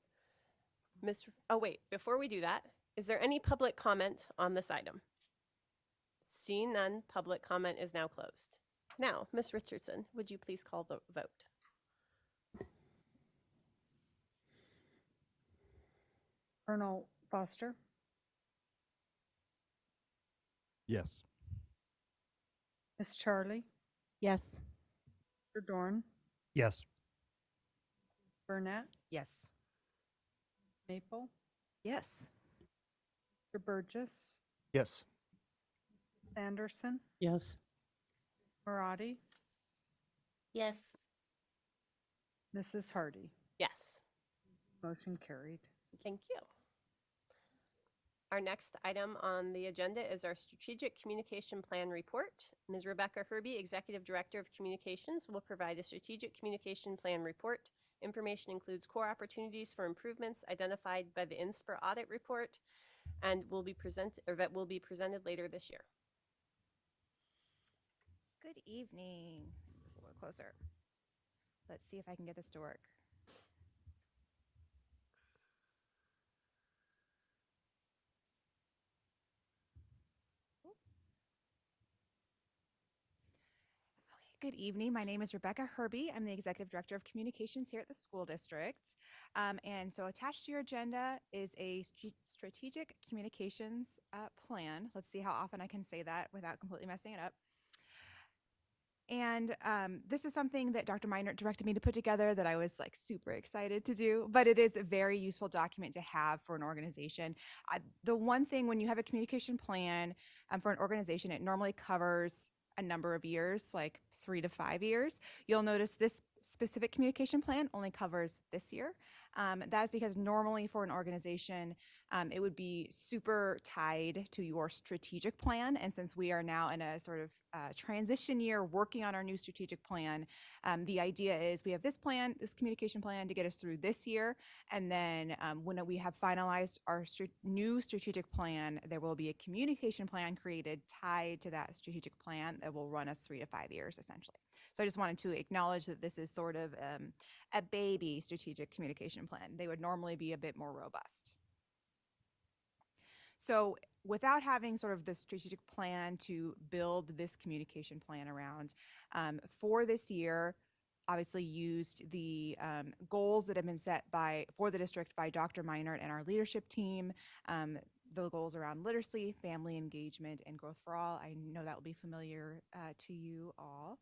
Oh wait, before we do that, is there any public comment on this item? Seeing none, public comment is now closed. Now, Ms. Richardson, would you please call the vote? Colonel Foster, Yes. Miss Charlie, Yes. Mr. Dorn, Yes. Burnett, Yes. Maple, Yes. Mr. Burgess, Yes. Sanderson, Yes. Maradi, Yes. Mrs. Hardy. Yes. Motion carried. Thank you. Our next item on the agenda is our Strategic Communication Plan Report. Ms. Rebecca Herbie, Executive Director of Communications, will provide a Strategic Communication Plan Report. Information includes core opportunities for improvements identified by the INSPIR Audit Report and will be presented later this year. Good evening. Just a little closer. Let's see if I can get this to work. Good evening. My name is Rebecca Herbie. I'm the Executive Director of Communications here at the school district. And so attached to your agenda is a strategic communications plan. Let's see how often I can say that without completely messing it up. And this is something that Dr. Minert directed me to put together that I was like super excited to do, but it is a very useful document to have for an organization. The one thing when you have a communication plan for an organization, it normally covers a number of years, like 3 to 5 years. You'll notice this specific communication plan only covers this year. That is because normally for an organization, it would be super tied to your strategic plan. And since we are now in a sort of transition year working on our new strategic plan, the idea is we have this plan, this communication plan to get us through this year. And then when we have finalized our new strategic plan, there will be a communication plan created tied to that strategic plan that will run us 3 to 5 years essentially. So I just wanted to acknowledge that this is sort of a baby strategic communication plan. They would normally be a bit more robust. So without having sort of the strategic plan to build this communication plan around, for this year, obviously used the goals that have been set for the district by Dr. Minert and our leadership team, the goals around literacy, family engagement, and growth for all. I know that will be familiar to you all.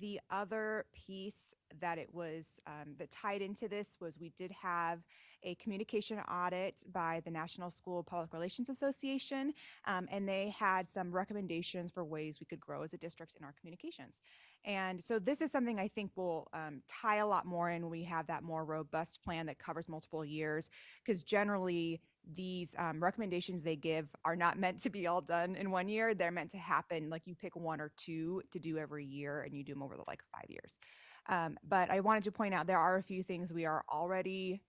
The other piece that that tied into this was we did have a communication audit by the National School Public Relations Association, and they had some recommendations for ways we could grow as a district in our communications. And so this is something I think will tie a lot more in when we have that more robust plan that covers multiple years, because generally these recommendations they give are not meant to be all done in 1 year. They're meant to happen, like you pick 1 or 2 to do every year and you do them over like 5 years. But I wanted to point out there are a few things we are already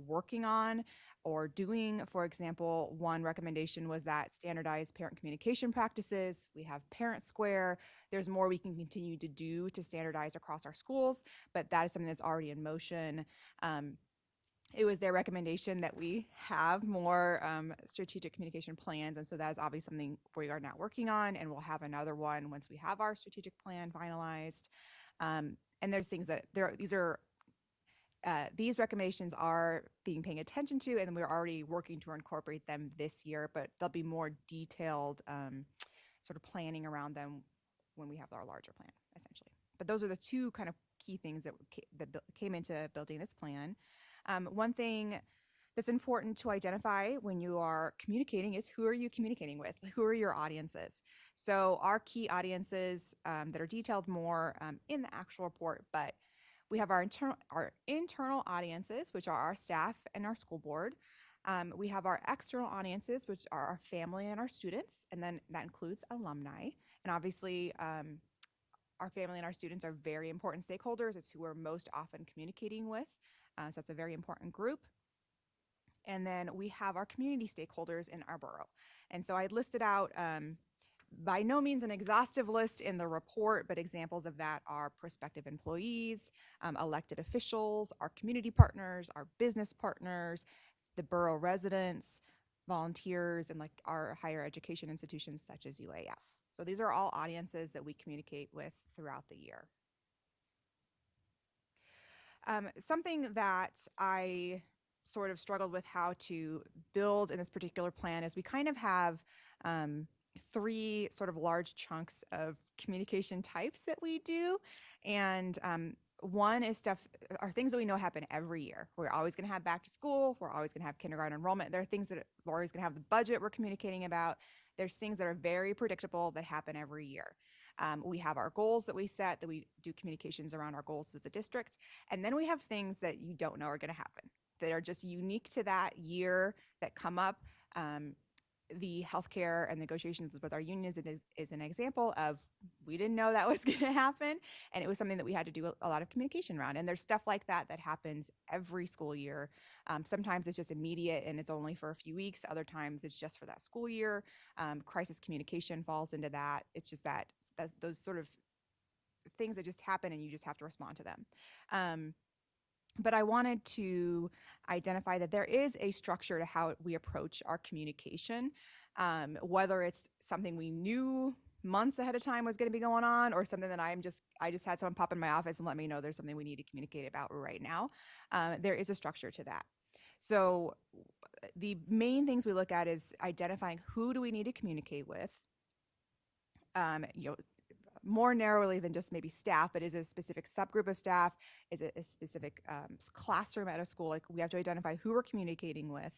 working on or doing. For example, one recommendation was that standardized parent communication practices. We have Parent Square. There's more we can continue to do to standardize across our schools, but that is something that's already in motion. it was their recommendation that we have more strategic communication plans. And so that is obviously something we are now working on, and we'll have another one once we have our strategic plan finalized. And there's things that these recommendations are being paying attention to, and we're already working to incorporate them this year, but there'll be more detailed sort of planning around them when we have our larger plan, essentially. But those are the two kind of key things that came into building this plan. One thing that's important to identify when you are communicating is who are you communicating with? Who are your audiences? So our key audiences that are detailed more in the actual report, but we have our internal audiences, which are our staff and our school board. We have our external audiences, which are our family and our students, and then that includes alumni. And obviously, our family and our students are very important stakeholders. It's who we're most often communicating with. So that's a very important group. And then we have our community stakeholders in our borough. And so I listed out by no means an exhaustive list in the report, but examples of that are prospective employees, elected officials, our community partners, our business partners, the borough residents, volunteers, and like our higher education institutions such as UAF. So these are all audiences that we communicate with throughout the year. Something that I sort of struggled with how to build in this particular plan is we kind of have three sort of large chunks of communication types that we do. And one is are things that we know happen every year. We're always going to have back to school. We're always going to have kindergarten enrollment. There are things that we're always going to have the budget we're communicating about. There's things that are very predictable that happen every year. We have our goals that we set, that we do communications around our goals as a district. And then we have things that you don't know are going to happen, that are just unique to that year, that come up. The healthcare and negotiations with our unions is an example of we didn't know that was going to happen, and it was something that we had to do a lot of communication around. And there's stuff like that that happens every school year. Sometimes it's just immediate and it's only for a few weeks. Other times it's just for that school year. Crisis communication falls into that. It's just that's those sort of things that just happen and you just have to respond to them. But I wanted to identify that there is a structure to how we approach our communication, whether it's something we knew months ahead of time was going to be going on, or something that I just had someone pop in my office and let me know there's something we need to communicate about right now. There is a structure to that. So the main things we look at is identifying who do we need to communicate with, more narrowly than just maybe staff, but is it a specific subgroup of staff? Is it a specific classroom at a school? Like, we have to identify who we're communicating with.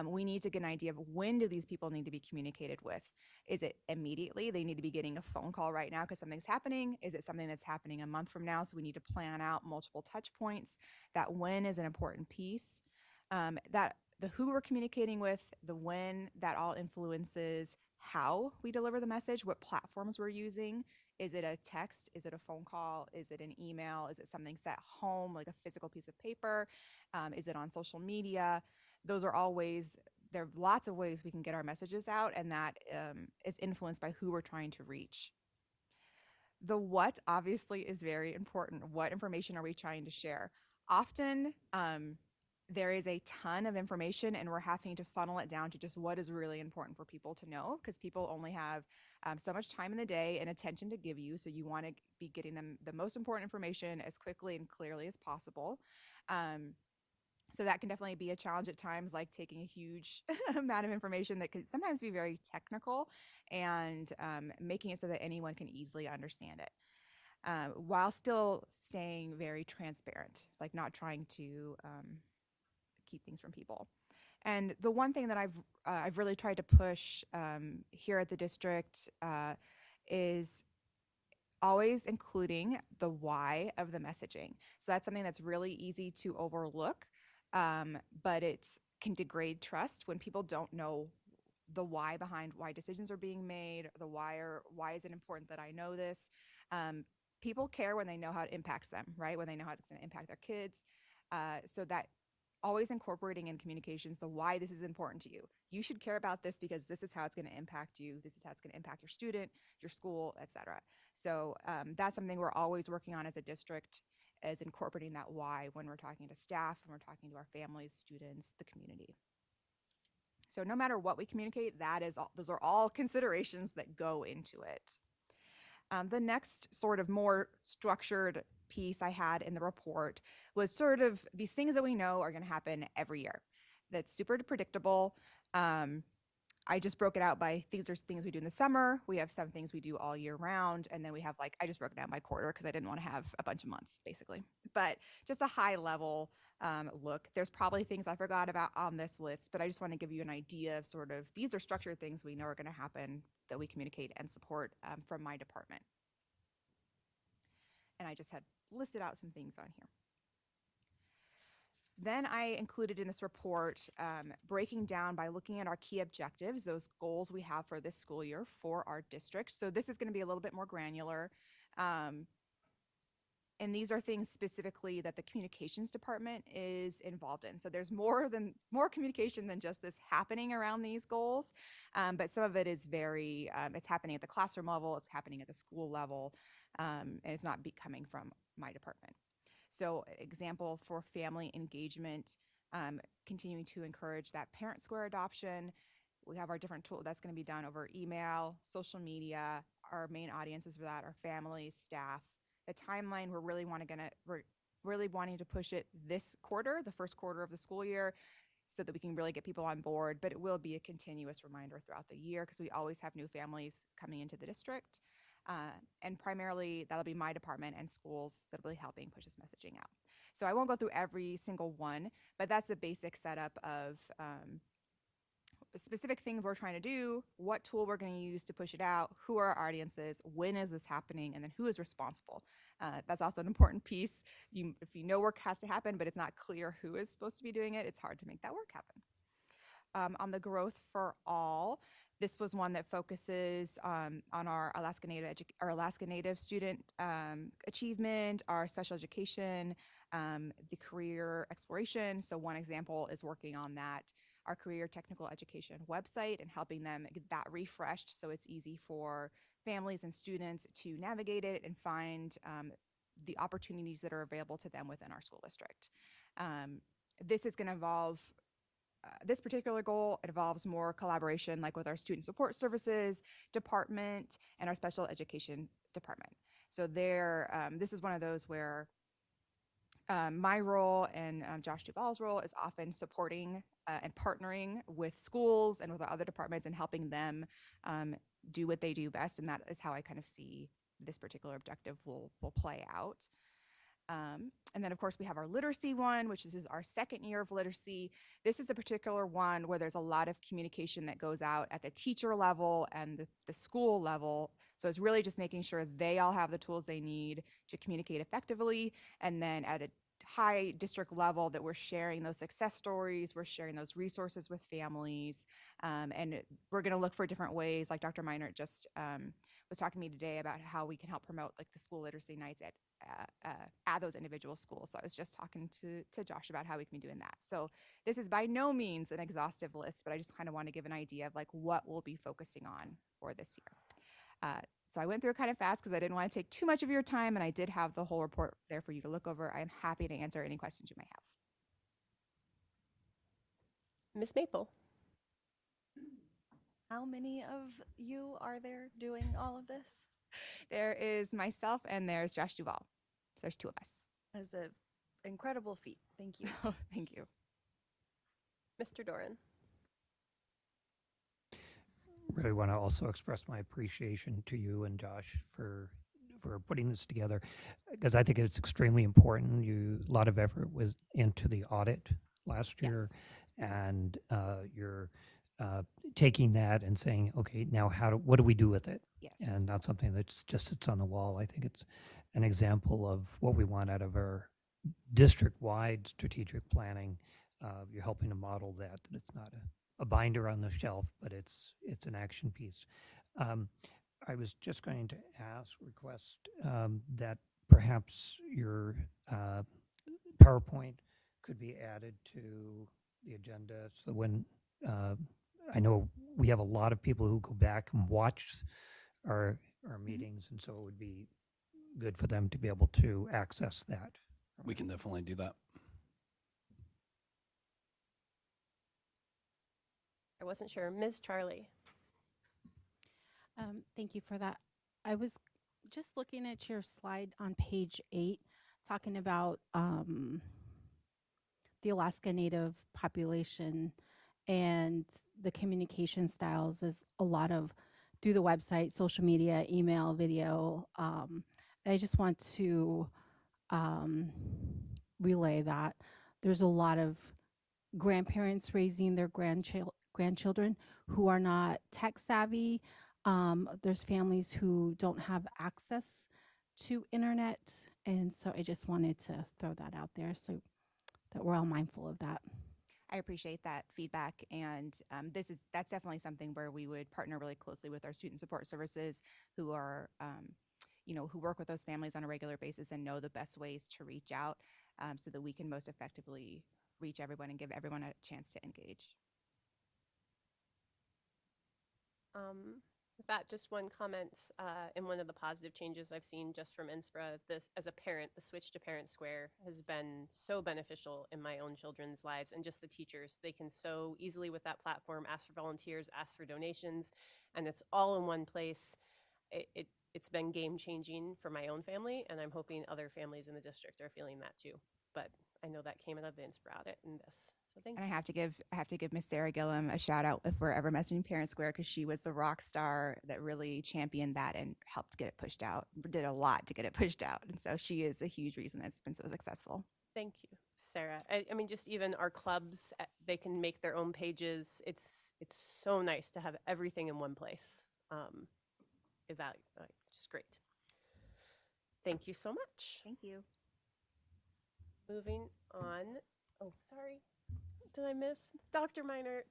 We need to get an idea of when do these people need to be communicated with. Is it immediately? They need to be getting a phone call right now because something's happening. Is it something that's happening a month from now? So we need to plan out multiple touch points. That when is an important piece. That the who we're communicating with, the when, that all influences how we deliver the message, what platforms we're using. Is it a text? Is it a phone call? Is it an email? Is it something set home, like a physical piece of paper? Is it on social media? Those are all ways, there are lots of ways we can get our messages out, and that is influenced by who we're trying to reach. The what obviously is very important. What information are we trying to share? Often, there is a ton of information and we're having to funnel it down to just what is really important for people to know, because people only have so much time in the day and attention to give you. So you want to be getting them the most important information as quickly and clearly as possible. So that can definitely be a challenge at times, like taking a huge amount of information that can sometimes be very technical and making it so that anyone can easily understand it. While still staying very transparent, like not trying to keep things from people. And the one thing that I've really tried to push here at the district is always including the why of the messaging. So that's something that's really easy to overlook, but it can degrade trust when people don't know the why behind why decisions are being made, the why is it important that I know this. People care when they know how it impacts them, right? When they know how it's going to impact their kids. So that always incorporating in communications the why this is important to you. You should care about this because this is how it's going to impact you. This is how it's going to impact your student, your school, etc. So that's something we're always working on as a district. as incorporating that why when we're talking to staff, when we're talking to our families, students, the community. So no matter what we communicate, those are all considerations that go into it. The next sort of more structured piece I had in the report was sort of these things that we know are going to happen every year. That's super predictable. I just broke it out by there's things we do in the summer. We have some things we do all year round. And then we have I just broke it down by quarter because I didn't want to have a bunch of months basically. But just a high level look. There's probably things I forgot about on this list, but I just want to give you an idea of sort of these are structured things we know are going to happen that we communicate and support from my department. And I just had listed out some things on here. Then I included in this report breaking down by looking at our key objectives, those goals we have for this school year for our district. So this is going to be a little bit more granular. And these are things specifically that the communications department is involved in. So there's more communication than just this happening around these goals. But some of it is it's happening at the classroom level, it's happening at the school level, and it's not coming from my department. So example for family engagement, continuing to encourage that Parent Square adoption. We have our different tool that's going to be done over email, social media. Our main audiences for that are families, staff. The timeline we're really wanting to push it this quarter, the first quarter of the school year, so that we can really get people on board. But it will be a continuous reminder throughout the year because we always have new families coming into the district. And primarily that'll be my department and schools that will be helping push this messaging out. So I won't go through every single one, but that's the basic setup of specific things we're trying to do, what tool we're going to use to push it out, who are our audiences, when is this happening, and then who is responsible. That's also an important piece. If you know work has to happen, but it's not clear who is supposed to be doing it, it's hard to make that work happen. On the Growth for All, this was one that focuses on our Alaska Native student achievement, our special education, the career exploration. So one example is working on that, our career technical education website and helping them get that refreshed so it's easy for families and students to navigate it and find the opportunities that are available to them within our school district. This is going to involve this particular goal. It involves more collaboration with our student support services department and our special education department. So this is one of those where my role and Josh Duvall's role is often supporting and partnering with schools and with our other departments and helping them do what they do best. And that is how I kind of see this particular objective will play out. And then, of course, we have our literacy one, which is our second year of literacy. This is a particular one where there's a lot of communication that goes out at the teacher level and the school level. So it's really just making sure they all have the tools they need to communicate effectively. And then at a high district level that we're sharing those success stories, we're sharing those resources with families, and we're going to look for different ways. Like Dr. Meinert just was talking to me today about how we can help promote the school literacy nights at those individual schools. So I was just talking to Josh about how we can be doing that. So this is by no means an exhaustive list, but I just kind of want to give an idea of what we'll be focusing on for this year. So I went through it kind of fast because I didn't want to take too much of your time, and I did have the whole report there for you to look over. I'm happy to answer any questions you may have. Ms. Maple. How many of you are there doing all of this? There is myself and there's Josh Duvall. So there's two of us. That's an incredible feat. Thank you. Oh, thank you. Mr. Doran. Really want to also express my appreciation to you and Josh for putting this together, because I think it's extremely important. A lot of effort was into the audit last year, and you're taking that and saying, okay, now what do we do with it? Yes. And not something that's just sits on the wall. I think it's an example of what we want out of our district-wide strategic planning. You're helping to model that it's not a binder on the shelf, but it's an action piece. I was just going to request that perhaps your PowerPoint could be added to the agenda, so when I know we have a lot of people who go back and watch our meetings, and so it would be good for them to be able to access that We can definitely do that. I wasn't sure. Ms. Charlie. Thank you for that. I was just looking at your slide on page 8, talking about the Alaska Native population and the communication styles is a lot of through the website, social media, email, video. I just want to relay that there's a lot of grandparents raising their grandchildren who are not tech savvy. There's families who don't have access to internet. And so I just wanted to throw that out there so that we're all mindful of that. I appreciate that feedback, and that's definitely something where we would partner really closely with our student support services, who are, who work with those families on a regular basis and know the best ways to reach out, so that we can most effectively reach everyone and give everyone a chance to engage. With that, just one comment, in one of the positive changes I've seen just from NSPRA, this, as a parent, the switch to Parent Square has been so beneficial in my own children's lives, and just the teachers. They can so easily with that platform ask for volunteers, ask for donations, and it's all in one place. It's been game changing for my own family, and I'm hoping other families in the district are feeling that too. But I know that came out of the NSPRA audit and this. So thank you. And I have to give Miss Sarah Gillum a shout out if we're ever messaging Parent Square, because she was the rock star that really championed that and helped get it pushed out. Did a lot to get it pushed out, and so she is a huge reason that's been so successful. Thank you, Sarah. I mean, just even our clubs, they can make their own pages. It's so nice to have everything in one place. Just great. Thank you so much. Thank you. Moving on. Oh, sorry. Did I miss Dr. Minert?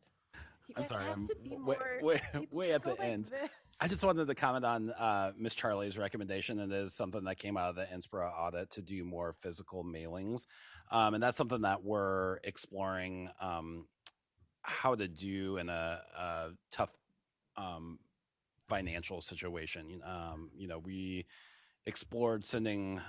You I'm guys sorry, have I'm to be way, more. way at go the like end. this. I just wanted to comment on Miss Charlie's recommendation. It is something that came out of the NSPRA audit to do more physical mailings. And that's something that we're exploring how to do in a tough financial situation. We explored sending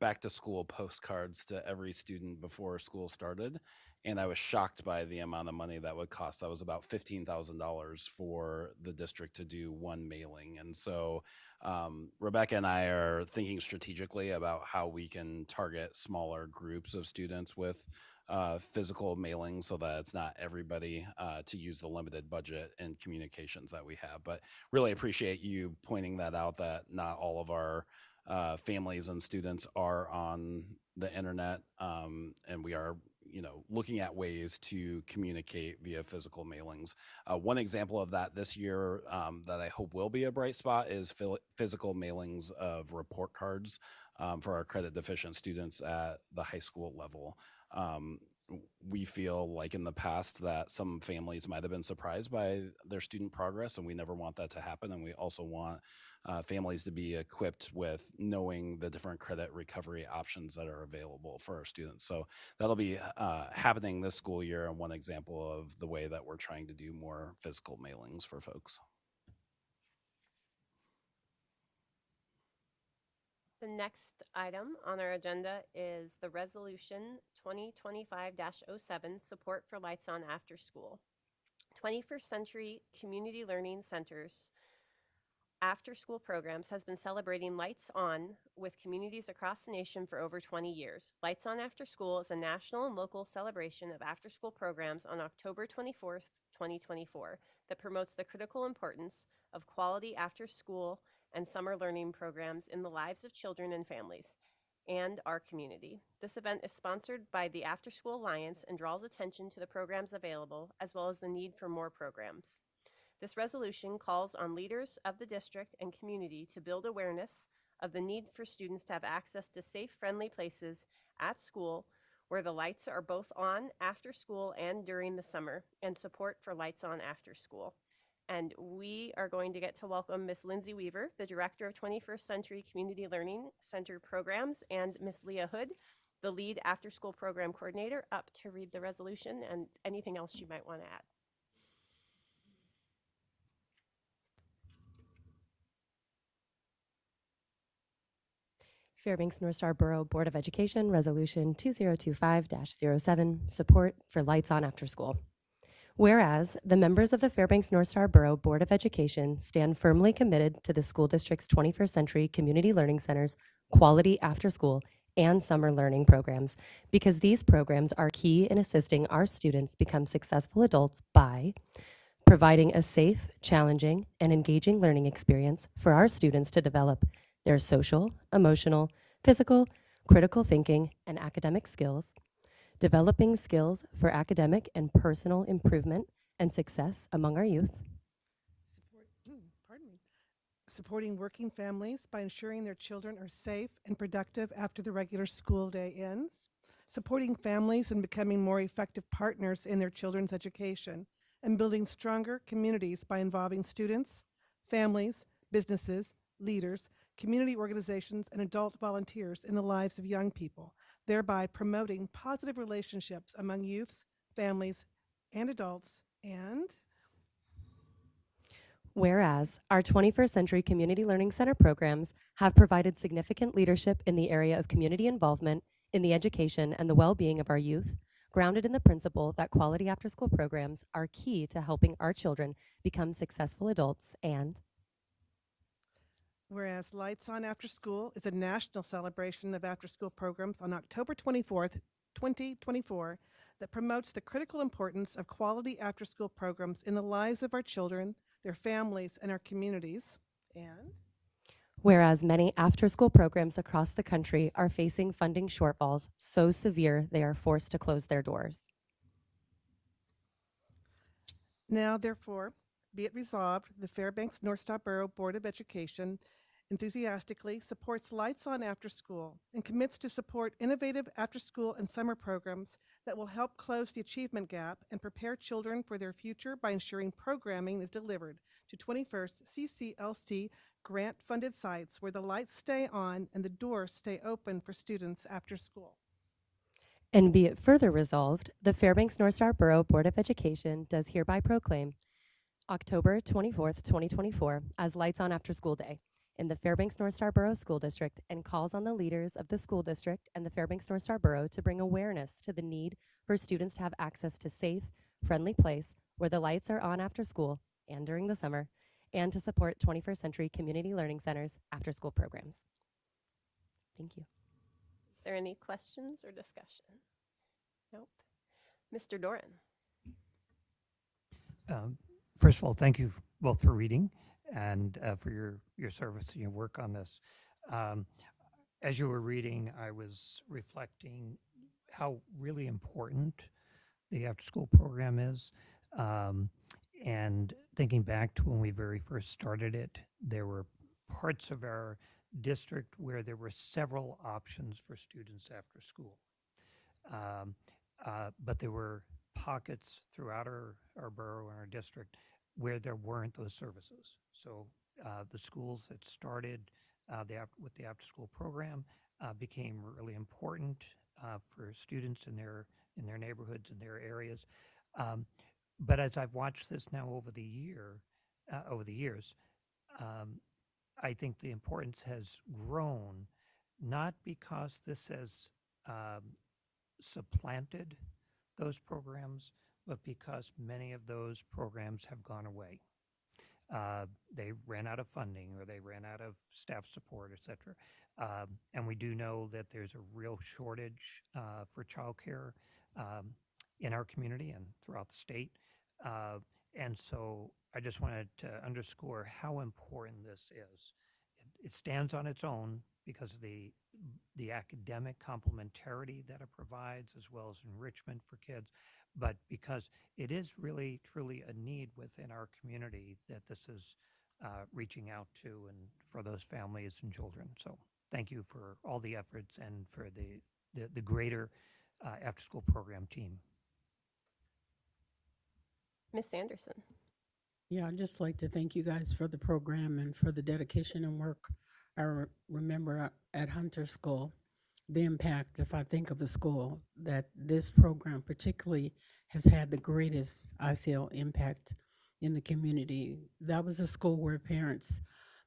back to school postcards to every student before school started, and I was shocked by the amount of money that would cost. That was about $15,000 for the district to do one mailing. And so Rebecca and I are thinking strategically about how we can target smaller groups of students with physical mailings so that it's not everybody to use the limited budget and communications that we have. But really appreciate you pointing that out, that not all of our families and students are on the internet, and we are looking at ways to communicate via physical mailings. One example of that this year that I hope will be a bright spot is physical mailings of report cards for our credit deficient students at the high school level. We feel like in the past that some families might have been surprised by their student progress, and we never want that to happen. And we also want families to be equipped with knowing the different credit recovery options that are available for our students. So that'll be happening this school year, and one example of the way that we're trying to do more physical mailings for folks. The next item on our agenda is the Resolution 2025-07, Support for Lights On After School. 21st Century Community Learning Centers after school programs has been celebrating Lights On with communities across the nation for over 20 years. Lights On After School is a national and local celebration of after school programs on October 24th, 2024 that promotes the critical importance of quality after school and summer learning programs in the lives of children and families and our community. This event is sponsored by the After School Alliance and draws attention to the programs available, as well as the need for more programs. This resolution calls on leaders of the district and community to build awareness of the need for students to have access to safe, friendly places at school where the lights are both on after school and during the summer, and support for Lights On After School. And we are going to get to welcome Miss Lindsay Weaver, the Director of 21st Century Community Learning Center Programs, and Miss Leah Hood, the Lead After School Program Coordinator, up to read the resolution and anything else you might want to add. Fairbanks North Star Borough Board of Education Resolution 2025-07, support for lights on after school. Whereas the members of the Fairbanks North Star Borough Board of Education stand firmly committed to the school district's 21st Century Community Learning Center's quality after school and summer learning programs, because these programs are key in assisting our students become successful adults by providing a safe, challenging, and engaging learning experience for our students to develop their social, emotional, physical, critical thinking, and academic skills, developing skills for academic and personal improvement and success among our youth, supporting working families by ensuring their children are safe and productive after the regular school day ends, supporting families in becoming more effective partners in their children's education, and building stronger communities by involving students, families, businesses, leaders, community organizations, and adult volunteers in the lives of young people, thereby promoting positive relationships among youths, families, and adults, and whereas our 21st Century Community Learning Center programs have provided significant leadership in the area of community involvement in the education and the well-being of our youth, grounded in the principle that quality after-school programs are key to helping our children become successful adults, and whereas Lights On After School is a national celebration of after-school programs on October 24th, 2024, that promotes the critical importance of quality after-school programs in the lives of our children, their families, and our communities, and whereas many after-school programs across the country are facing funding shortfalls so severe they are forced to close their doors. now therefore be it resolved, the Fairbanks North Star Borough Board of Education enthusiastically supports Lights On After School and commits to support innovative after-school and summer programs that will help close the achievement gap and prepare children for their future by ensuring programming is delivered to 21st CCLC grant-funded sites where the lights stay on and the doors stay open for students after school. And be it further resolved, the Fairbanks North Star Borough Board of Education does hereby proclaim October 24th, 2024 as Lights On After School Day in the Fairbanks North Star Borough School District, and calls on the leaders of the school district and the Fairbanks North Star Borough to bring awareness to the need for students to have access to safe, friendly place where the lights are on after school and during the summer, and to support 21st Century Community Learning Center's after-school programs. Thank you. Is there any questions or discussion? Nope. Mr. Doran. First of all, thank you both for reading and for your service and your work on this. As you were reading, I was reflecting how really important the after-school program is. And thinking back to when we very first started it, there were parts of our district where there were several options for students after school. But there were pockets throughout our borough and our district where there weren't those services. So the schools that started with the after-school program became really important for students in their neighborhoods and their areas. But as I've watched this now over the years, I think the importance has grown, not because this has supplanted those programs, but because many of those programs have gone away. They ran out of funding, or they ran out of staff support, et cetera. And we do know that there's a real shortage for childcare in our community and throughout the state. And so I just wanted to underscore how important this is. It stands on its own because of the academic complementarity that it provides, as well as enrichment for kids, but because it is really, truly a need within our community that this is reaching out to and for those families and children. So thank you for all the efforts and for the greater after-school program team. Miss Anderson. Yeah, I'd just like to thank you guys for the program and for the dedication and work. I remember at Hunter School, the impact, if I think of the school, that this program particularly has had the greatest, I feel, impact in the community. That was a school where parents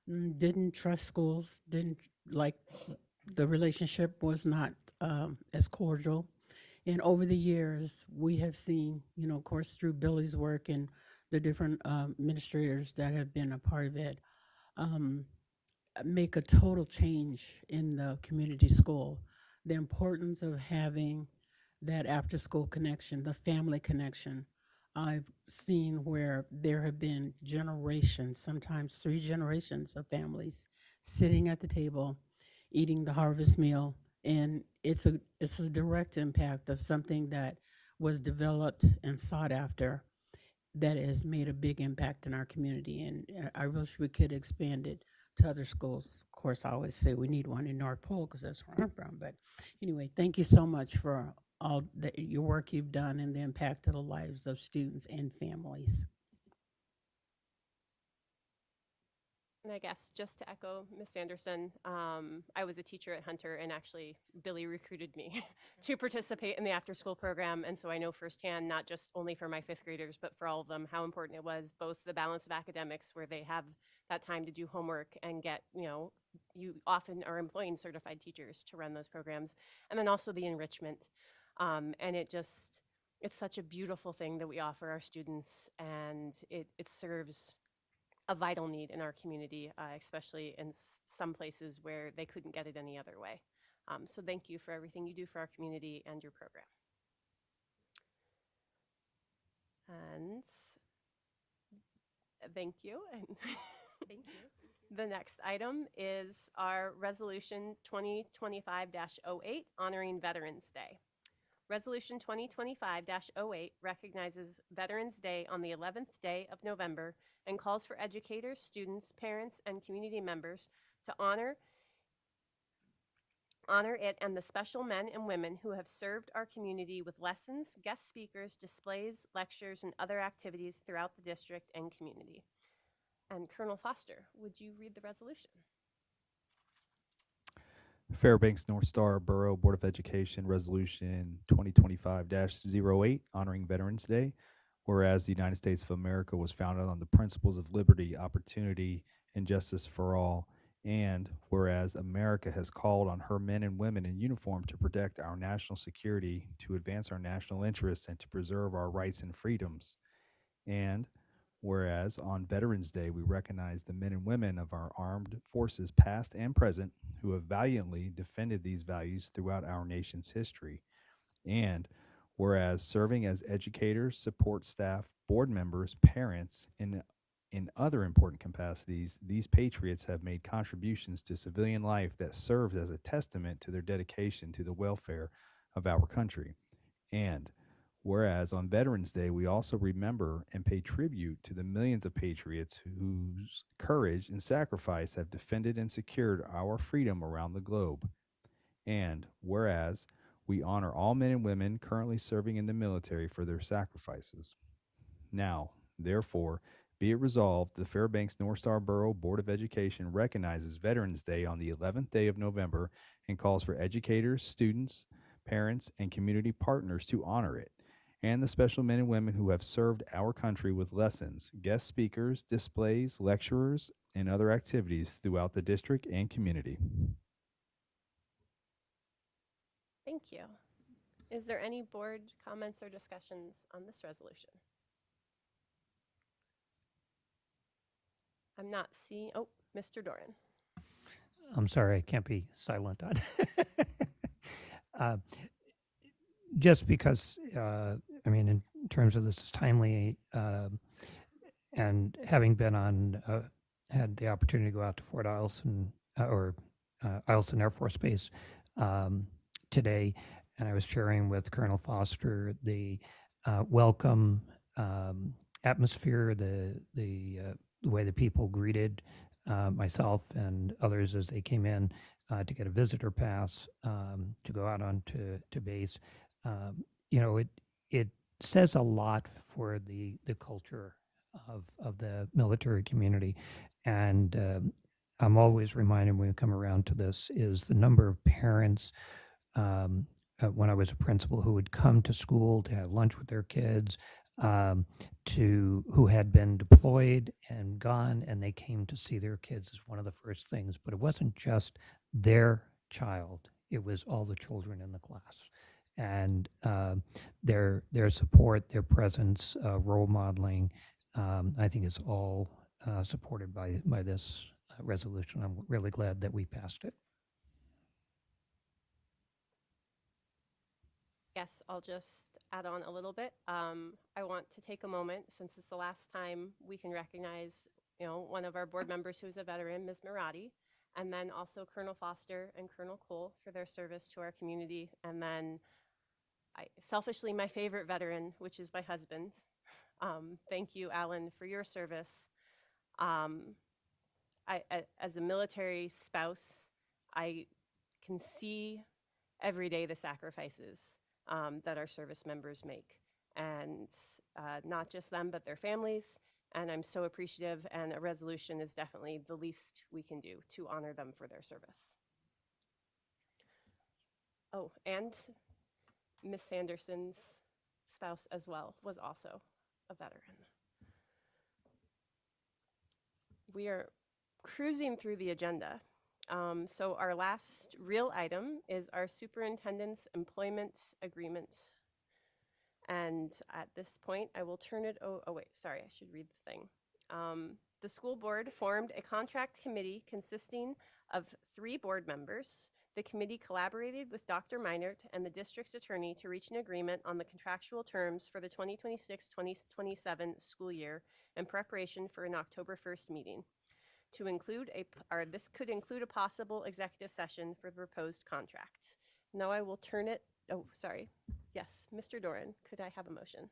didn't trust schools, didn't like the relationship was not as cordial. And over the years, we have seen, of course, through Billy's work and the different administrators that have been a part of it, make a total change in the community school. The importance of having that after school connection, the family connection. I've seen where there have been generations, sometimes 3 generations of families sitting at the table, eating the harvest meal. And it's a direct impact of something that was developed and sought after that has made a big impact in our community. And I wish we could expand it to other schools. Of course, I always say we need one in North Pole because that's where I'm from. But anyway, thank you so much for all your work you've done and the impact of the lives of students and families. And I guess just to echo Ms. Anderson, I was a teacher at Hunter, and actually Billy recruited me to participate in the after-school program. And so I know firsthand, not just only for my 5th graders, but for all of them, how important it was, both the balance of academics where they have that time to do homework and get, you often are employing certified teachers to run those programs, and then also the enrichment. And it's such a beautiful thing that we offer our students, and it serves a vital need in our community, especially in some places where they couldn't get it any other way. So thank you for everything you do for our community and your program. And thank you. And Thank you. the next item is our Resolution 2025-08, honoring Veterans Day. Resolution 2025-08 recognizes Veterans Day on the 11th day of November and calls for educators, students, parents, and community members to honor it and the special men and women who have served our community with lessons, guest speakers, displays, lectures, and other activities throughout the district and community. And Colonel Foster, would you read the resolution? Fairbanks North Star Borough Board of Education Resolution 2025-08, honoring Veterans Day. Whereas the United States of America was founded on the principles of liberty, opportunity, and justice for all, and whereas America has called on her men and women in uniform to protect our national security, to advance our national interests, and to preserve our rights and freedoms, and whereas on Veterans Day we recognize the men and women of our armed forces past and present who have valiantly defended these values throughout our nation's history, and whereas serving as educators, support staff, board members, parents, and in other important capacities, these patriots have made contributions to civilian life that serves as a testament to their dedication to the welfare of our country. And whereas on Veterans Day, we also remember and pay tribute to the millions of patriots whose courage and sacrifice have defended and secured our freedom around the globe. And whereas we honor all men and women currently serving in the military for their sacrifices. Now, therefore, be it resolved, the Fairbanks North Star Borough Board of Education recognizes Veterans Day on the 11th day of November and calls for educators, students, parents, and community partners to honor it, and the special men and women who have served our country with lessons, guest speakers, displays, lecturers, and other activities throughout the district and community. Thank you. Is there any board comments or discussions on this resolution? I'm not seeing, Mr. Doran. I'm sorry, I can't be silent on. Just because, in terms of this is timely, and having been on, had the opportunity to go out to Fort Eielson, Eielson Air Force Base today, and I was sharing with Colonel Foster the welcome atmosphere, the way the people greeted myself and others as they came in to get a visitor pass to go out onto base. It says a lot for the culture of the military community, and I'm always reminded when we come around to this is the number of parents when I was a principal who would come to school to have lunch with their kids, who had been deployed and gone, and they came to see their kids as one of the first things. But it wasn't just their child. It was all the children in the class. And their support, their presence, role modeling, I think is all supported by this resolution. I'm really glad that we passed it. Yes, I'll just add on a little bit. I want to take a moment, since it's the last time we can recognize, one of our board members who's a veteran, Ms. Marathi, and then also Colonel Foster and Colonel Cole for their service to our community. And then selfishly, my favorite veteran, which is my husband. Thank you, Alan, for your service. As a military spouse, I can see every day the sacrifices that our service members make, and not just them, but their families. And I'm so appreciative, and a resolution is definitely the least we can do to honor them for their service. Oh, and Miss Sanderson's spouse as well was also a veteran. We are cruising through the agenda. So our last real item is our superintendent's employment agreement. And at this point, I will turn it oh wait, sorry, I should read the thing. The school board formed a contract committee consisting of 3 board members. The committee collaborated with Dr. Meinert and the district's attorney to reach an agreement on the contractual terms for the 2026-2027 school year in preparation for an October 1st meeting. This could include a possible executive session for the proposed contract. Now I will turn it, yes, Mr. Doran, could I have a motion?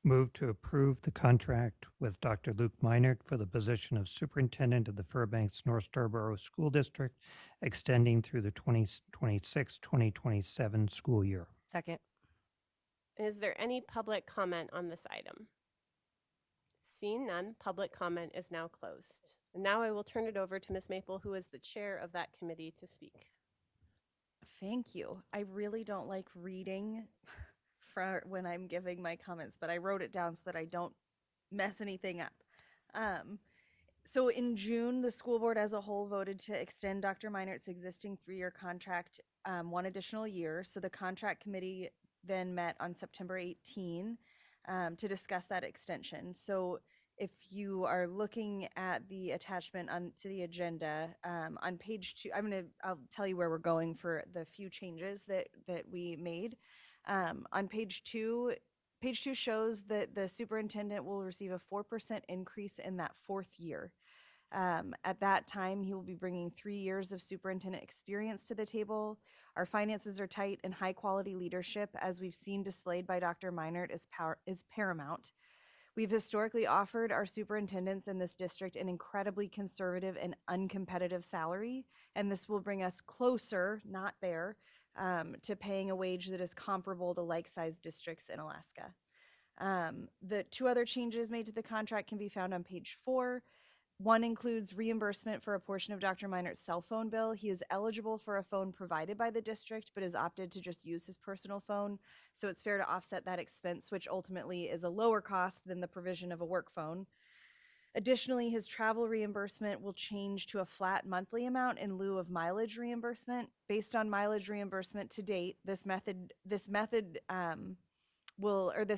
Move to approve the contract with Dr. Luke Meinert for the position of superintendent of the Fairbanks North Starborough School District, extending through the 2026-2027 school year. Second. Is there any public comment on this item? Seeing none, public comment is now closed. And now I will turn it over to Ms. Maple, who is the chair of that committee, to speak. Thank you. I really don't like reading for when I'm giving my comments, but I wrote it down so that I don't mess anything up. So in June, the school board as a whole voted to extend Dr. Meinert's existing 3-year contract 1 additional year. So the contract committee then met on September 18 to discuss that extension. So if you are looking at the attachment to the agenda, on page 2, I'll tell you where we're going for the few changes that we made. On page 2 shows that the superintendent will receive a 4% increase in that 4th year. At that time, he will be bringing 3 years of superintendent experience to the table. Our finances are tight, and high quality leadership, as we've seen displayed by Dr. Meinert, is paramount. We've historically offered our superintendents in this district an incredibly conservative and uncompetitive salary, and this will bring us closer, not there, to paying a wage that is comparable to like-sized districts in Alaska. The 2 other changes made to the contract can be found on page 4. One includes reimbursement for a portion of Dr. Meinert's cell phone bill. He is eligible for a phone provided by the district, but has opted to just use his personal phone. So it's fair to offset that expense, which ultimately is a lower cost than the provision of a work phone. Additionally, his travel reimbursement will change to a flat monthly amount in lieu of mileage reimbursement. Based on mileage reimbursement to date, this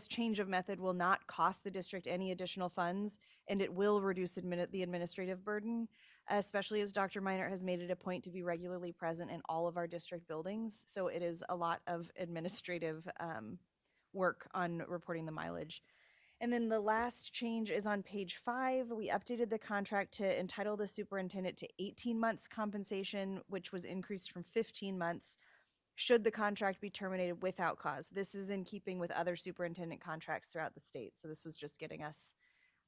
change of method will not cost the district any additional funds, and it will reduce the administrative burden, especially as Dr. Meinert has made it a point to be regularly present in all of our district buildings. So it is a lot of administrative work on reporting the mileage. And then the last change is on page 5. We updated the contract to entitle the superintendent to 18 months compensation, which was increased from 15 months. Should the contract be terminated without cause. This is in keeping with other superintendent contracts throughout the state. So this was just getting us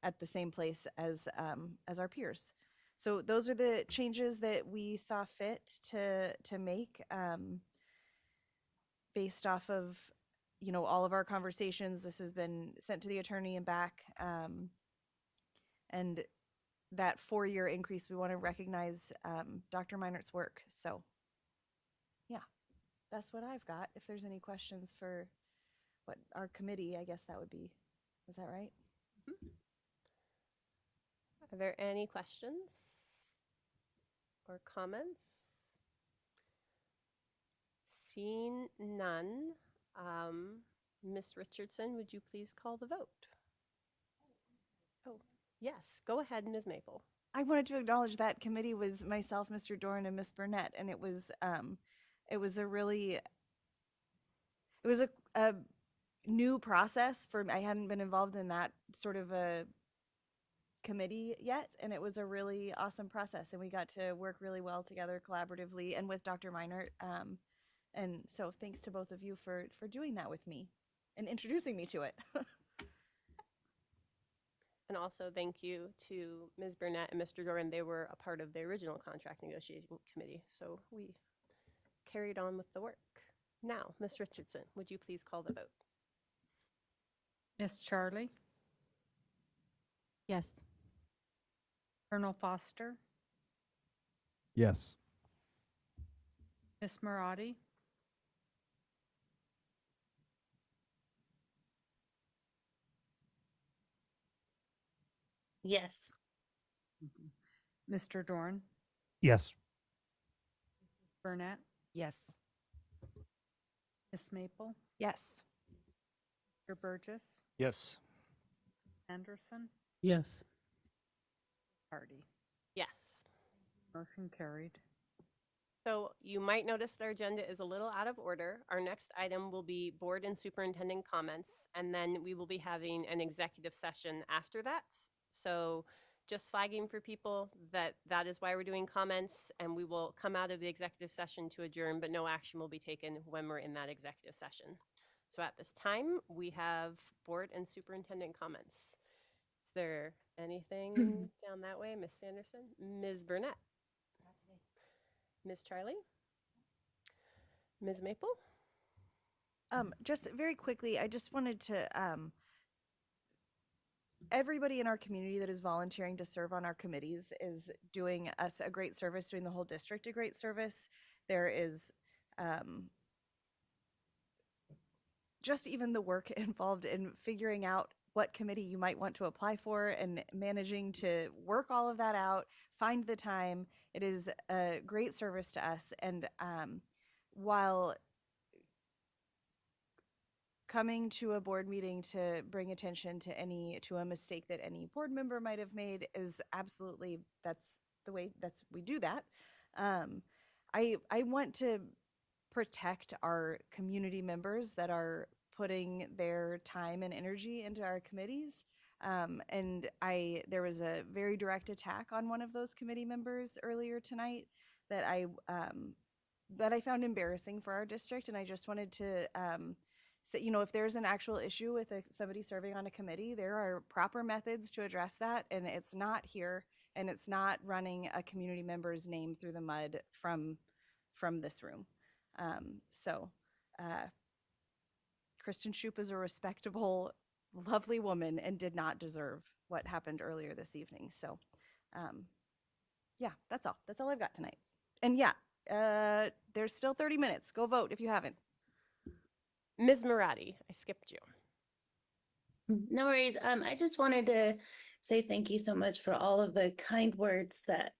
at the same place as our peers. So those are the changes that we saw fit to make based off of all of our conversations. This has been sent to the attorney and back, and that 4-year increase, we want to recognize Dr. Meinert's work. So yeah. That's what I've got. If there's any questions for what our committee, I guess that would be, is that right? Mm-hmm. Are there any questions or comments? Seeing none, Ms. Richardson, would you please call the vote? Oh, yes, go ahead, Ms. Maple. I wanted to acknowledge that committee was myself, Mr. Dorn, and Miss Burnett, and it was a new process for me. I hadn't been involved in that sort of a committee yet, and it was a really awesome process, and we got to work really well together collaboratively and with Dr. Meinert. And so thanks to both of you for doing that with me and introducing me to it. And also thank you to Ms. Burnett and Mr. Doran. They were a part of the original contract negotiating committee, so we carried on with the work. Now, Ms. Richardson, would you please call the vote? Miss Charlie, Yes. Colonel Foster, Yes. Miss Marotti, Yes. Mr. Dorn, Yes. Burnett, Yes. Miss Maple, Yes. Mr. Burgess, Yes. Anderson, Yes. Hardy. Yes. Motion carried. So you might notice their agenda is a little out of order. Our next item will be board and superintendent comments, and then we will be having an executive session after that. So just flagging for people that that is why we're doing comments, and we will come out of the executive session to adjourn, but no action will be taken when we're in that executive session. So at this time, we have board and superintendent comments. Is there anything down that way? Ms. Sanderson? Ms. Burnett? Ms. Charlie? Ms. Maple? Just very quickly, I just wanted to, everybody in our community that is volunteering to serve on our committees is doing us a great service, doing the whole district a great service. There is just even the work involved in figuring out what committee you might want to apply for and managing to work all of that out, find the time. It is a great service to us. And while coming to a board meeting to bring attention to a mistake that any board member might have made is absolutely, that's the way we do that. I want to protect our community members that are putting their time and energy into our committees. And there was a very direct attack on one of those committee members earlier tonight that I found embarrassing for our district. And I just wanted to say, if there's an actual issue with somebody serving on a committee, there are proper methods to address that. And it's not here, and it's not running a community member's name through the mud from this room. Kristen Shoup is a respectable, lovely woman and did not deserve what happened earlier this evening. So, yeah, that's all. That's all I've got tonight. And yeah, there's still 30 minutes. Go vote if you haven't. Ms. Marotti, I skipped you. No worries. I just wanted to say thank you so much for all of the kind words that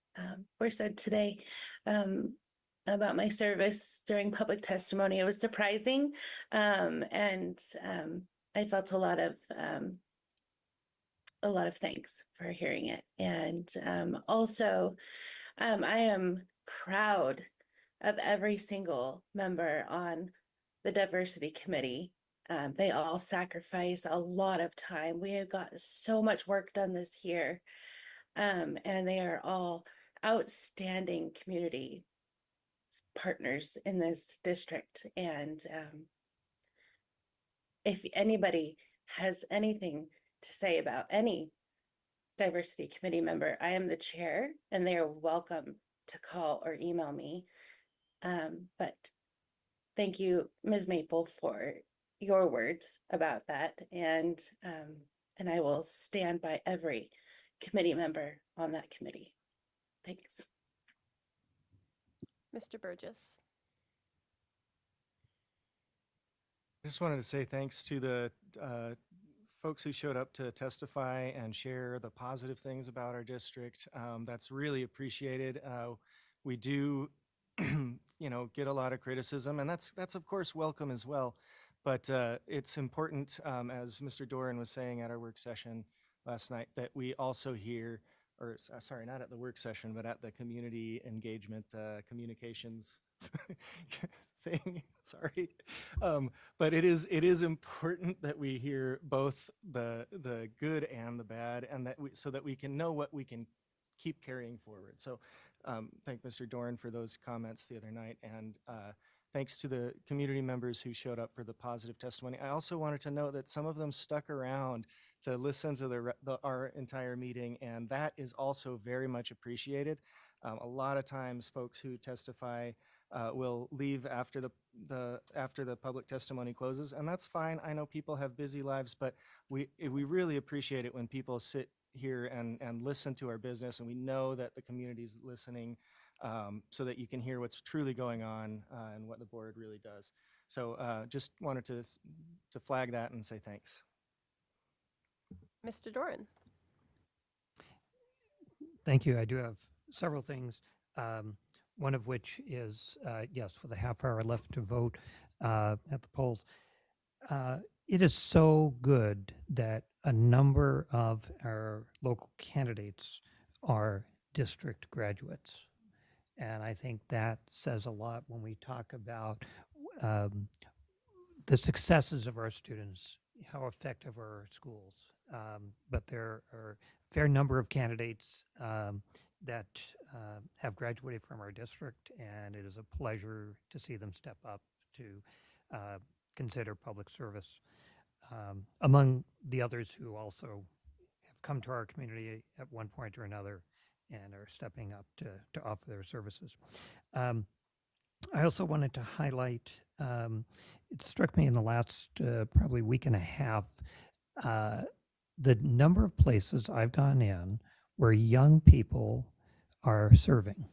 were said today about my service during public testimony. It was surprising, and I felt a lot of thanks for hearing it. And also, I am proud of every single member on the diversity committee. They all sacrifice a lot of time. We have got so much work done this year, and they are all outstanding community partners in this district. And if anybody has anything to say about any diversity committee member, I am the chair, and they are welcome to call or email me. But thank you, Ms. Maple, for your words about that. And I will stand by every committee member on that committee. Thanks. Mr. Burgess. I just wanted to say thanks to the folks who showed up to testify and share the positive things about our district. That's really appreciated. We do get a lot of criticism, and that's of course welcome as well. But it's important, as Mr. Doran was saying at our work session last night, that we also hear, sorry, not at the work session, but at the community engagement communications thing. Sorry, but it is important that we hear both the good and the bad, and so that we can know what we can keep carrying forward. So thank Mr. Doran for those comments the other night, and thanks to the community members who showed up for the positive testimony. I also wanted to note that some of them stuck around to listen to our entire meeting, and that is also very much appreciated. A lot of times folks who testify will leave after the public testimony closes, and that's fine. I know people have busy lives, but we really appreciate it when people sit here and listen to our business, and we know that the community's listening, so that you can hear what's truly going on and what the board really does. So just wanted to flag that and say thanks. Mr. Doran. Thank you. I do have several things. One of which is, yes, with a half hour left to vote at the polls. It is so good that a number of our local candidates are district graduates. And I think that says a lot when we talk about the successes of our students, how effective are our schools. But there are a fair number of candidates that have graduated from our district, and it is a pleasure to see them step up to consider public service. Among the others who also have come to our community at one point or another and are stepping up to offer their services. I also wanted to highlight, it struck me in the last probably week and a half, the number of places I've gone in where young people are serving.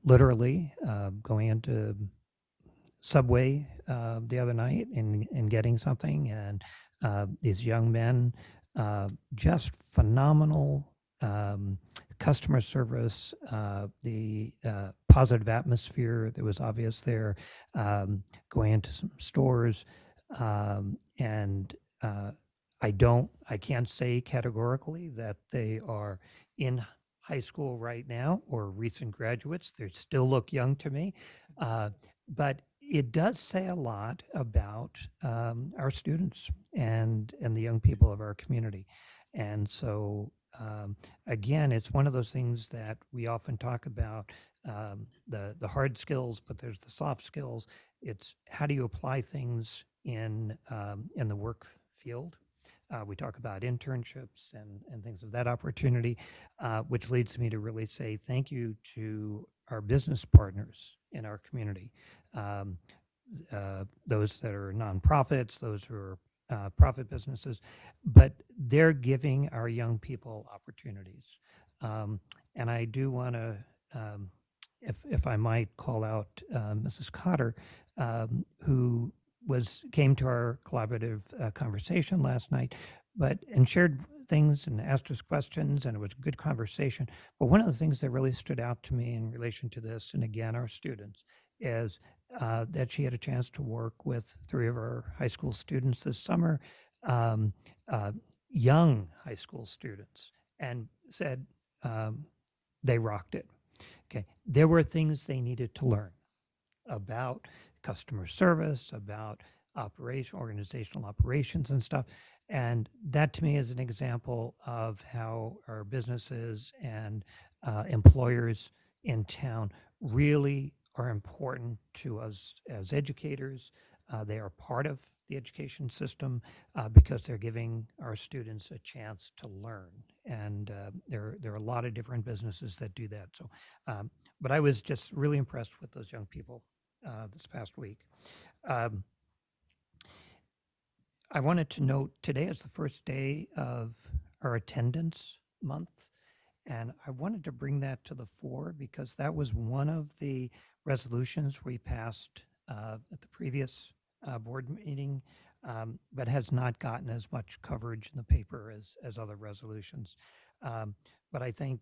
Literally going into Subway the other night and getting something, and these young men, just phenomenal customer service, the positive atmosphere that was obvious there, going into some stores, and I can't say categorically that they are in high school right now or recent graduates. They still look young to me, but it does say a lot about our students and the young people of our community. And so again, it's one of those things that we often talk about, the hard skills, but there's the soft skills. It's how do you apply things in the work field. We talk about internships and things of that opportunity, which leads me to really say thank you to our business partners in our community. Those that are nonprofits, those who are profit businesses, but they're giving our young people opportunities. And I do want to, if I might, call out Mrs. Cotter, who came to our collaborative conversation last night, and shared things and asked us questions, and it was a good conversation. But one of the things that really stood out to me in relation to this, and again, our students, is that she had a chance to work with 3 of our high school students this summer, young high school students, and said they rocked it. Okay, there were things they needed to learn about customer service, about organizational operations and stuff. And that to me is an example of how our businesses and employers in town really are important to us as educators. They are part of the education system because they're giving our students a chance to learn. And there are a lot of different businesses that do that. So, but I was just really impressed with those young people this past week. I wanted to note today is the first day of our attendance month, and I wanted to bring that to the fore because that was one of the resolutions we passed at the previous board meeting, but has not gotten as much coverage in the paper as other resolutions. But I think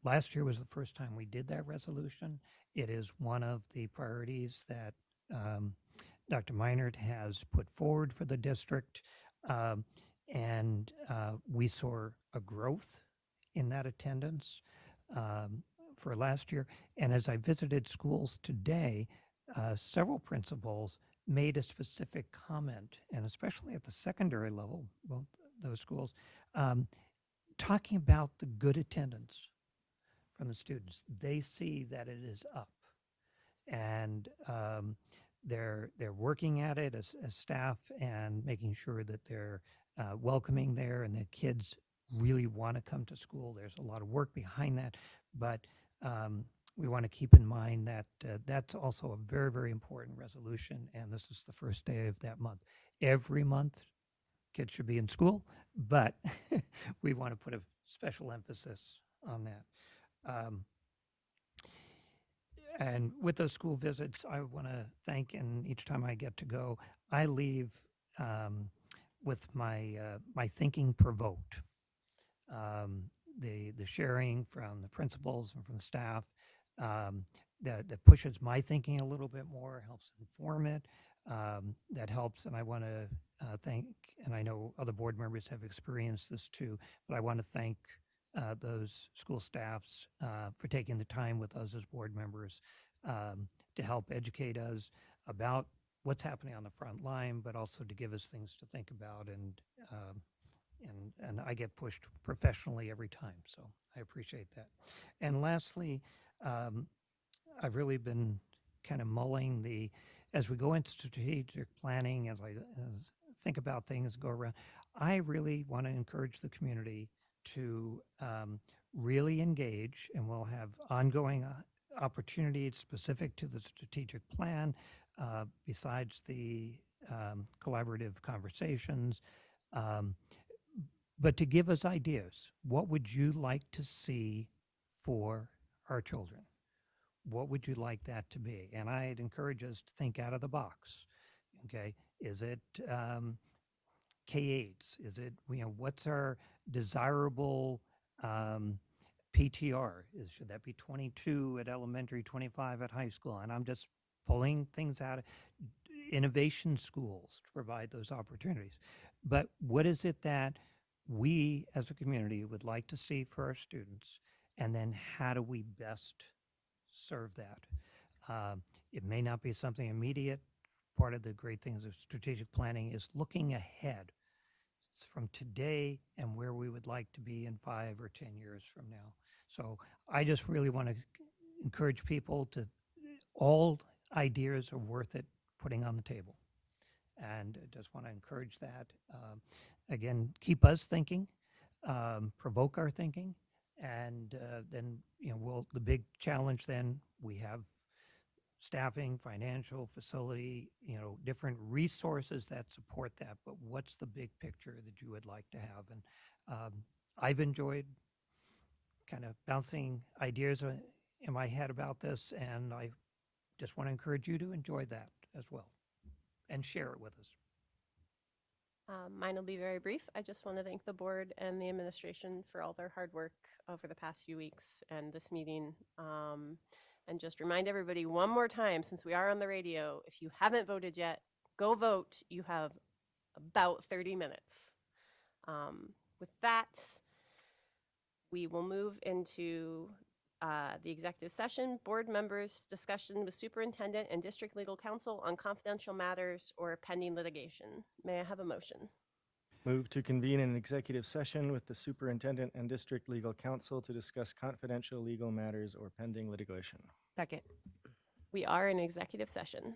last year was the first time we did that resolution. It is one of the priorities that Dr. Meinert has put forward for the district. And we saw a growth in that attendance for last year. And as I visited schools today, several principals made a specific comment, and especially at the secondary level, both those schools, talking about the good attendance from the students. They see that it is up, and they're working at it as staff and making sure that they're welcoming there, and the kids really want to come to school. There's a lot of work behind that, but we want to keep in mind that that's also a very, very important resolution, and this is the first day of that month. Every month, kids should be in school, but we want to put a special emphasis on that. And with those school visits, I want to thank, and each time I get to go, I leave with my thinking provoked. The sharing from the principals and from the staff that pushes my thinking a little bit more, helps inform it. That helps, and I want to thank, and I know other board members have experienced this too, but I want to thank those school staffs for taking the time with us as board members to help educate us about what's happening on the front line, but also to give us things to think about. And I get pushed professionally every time, so I appreciate that. And lastly, I've really been kind of mulling as we go into strategic planning, as think about things, go around, I really want to encourage the community to really engage, and we'll have ongoing opportunities specific to the strategic plan, besides the collaborative conversations, but to give us ideas. What would you like to see for our children? What would you like that to be? And I'd encourage us to think out of the box. Okay, is it K-8s? Is it, what's our desirable PTR? Should that be 22 at elementary, 25 at high school? And I'm just pulling things out of innovation schools to provide those opportunities. But what is it that we as a community would like to see for our students? And then how do we best serve that? It may not be something immediate. Part of the great things of strategic planning is looking ahead. It's from today and where we would like to be in 5 or 10 years from now. So I just really want to encourage people to, all ideas are worth it putting on the table. And I just want to encourage that. Again, keep us thinking, provoke our thinking, and then, the big challenge then, we have staffing, financial, facility, different resources that support that, but what's the big picture that you would like to have? And I've enjoyed kind of bouncing ideas in my head about this, and I just want to encourage you to enjoy that as well and share it with us. Mine will be very brief. I just want to thank the board and the administration for all their hard work over the past few weeks and this meeting. And just remind everybody one more time, since we are on the radio, if you haven't voted yet, go vote. You have about 30 minutes. With that, we will move into the executive session. Board members' discussion with superintendent and district legal counsel on confidential matters or pending litigation. May I have a motion? Move to convene an executive session with the superintendent and district legal counsel to discuss confidential legal matters or pending litigation. Second. We are in executive session.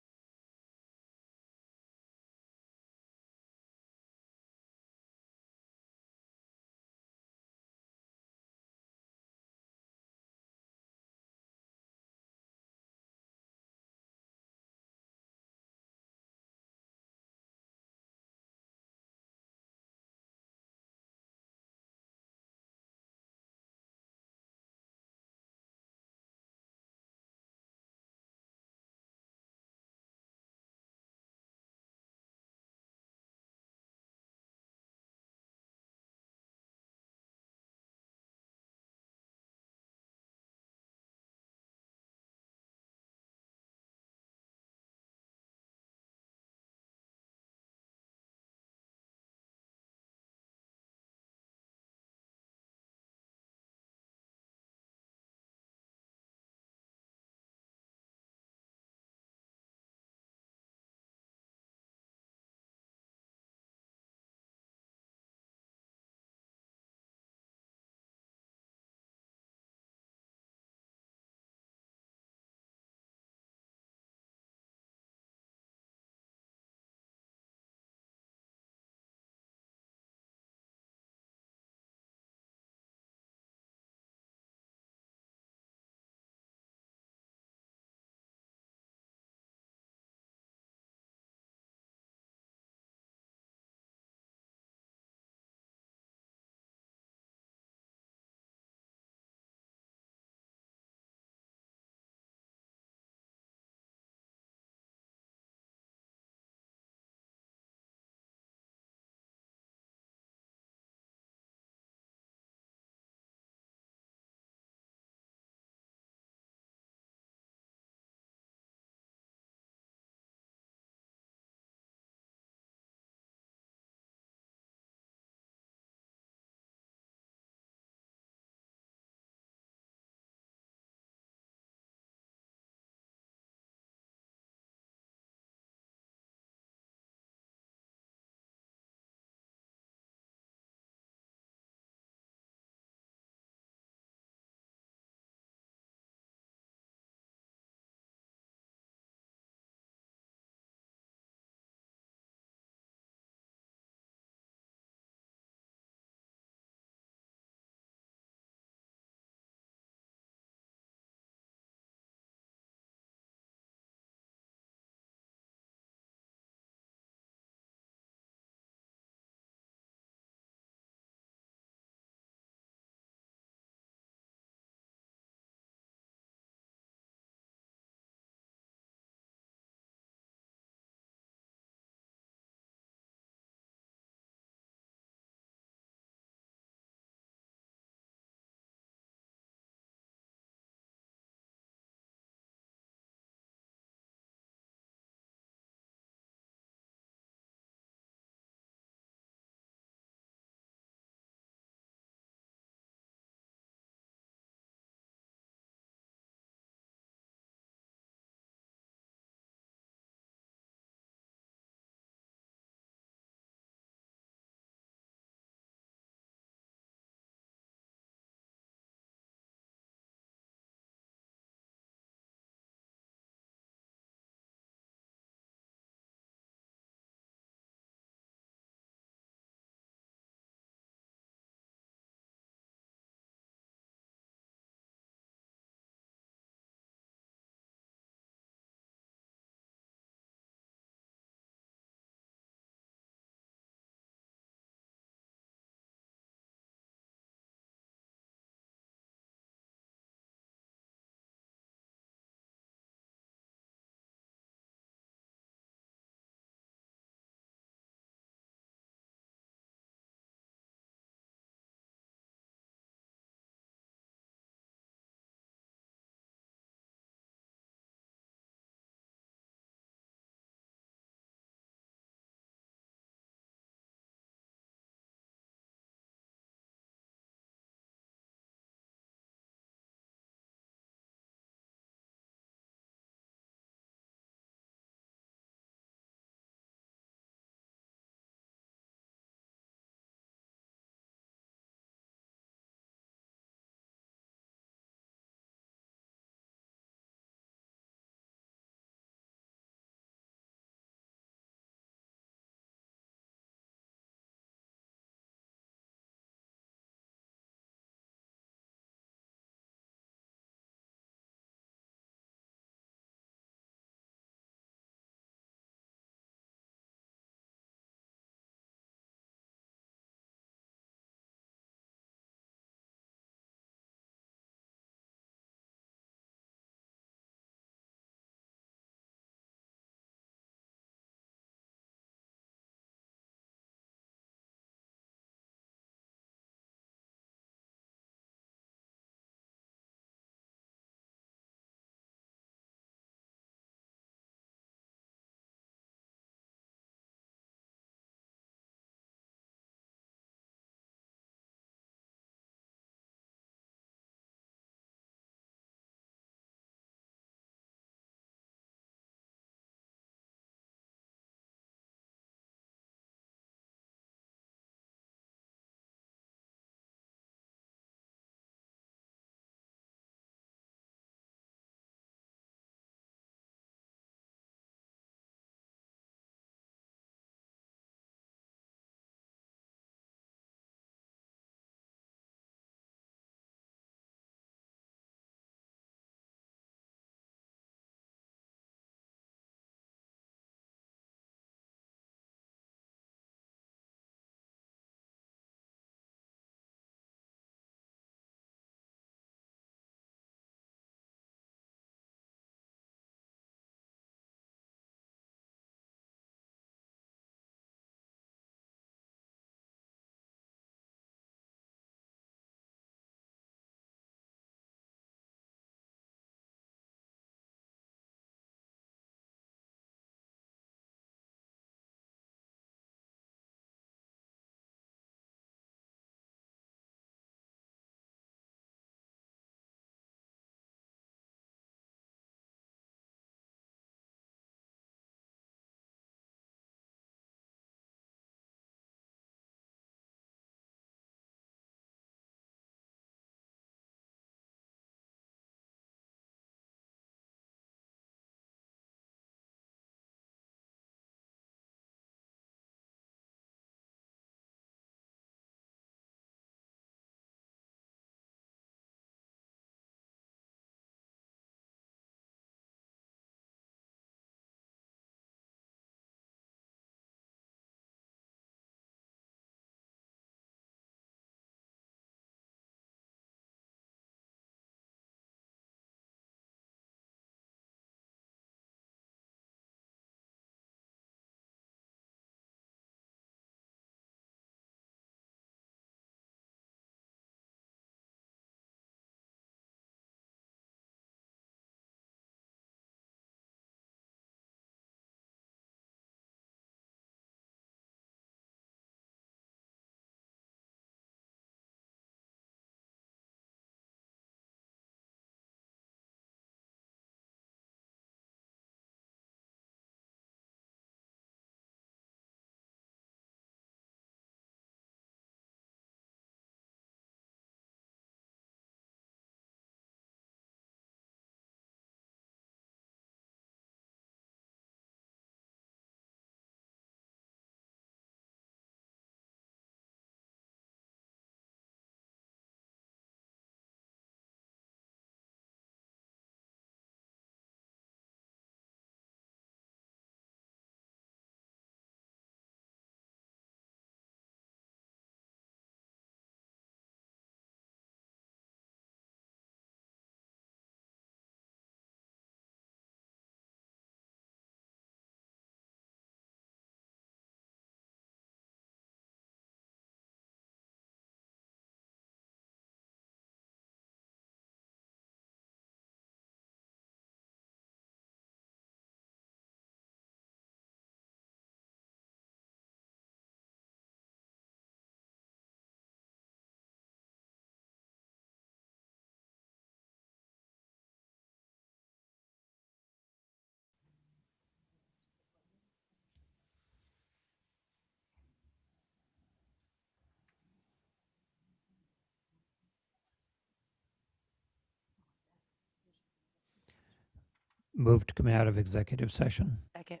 Move to come out of executive session. Second.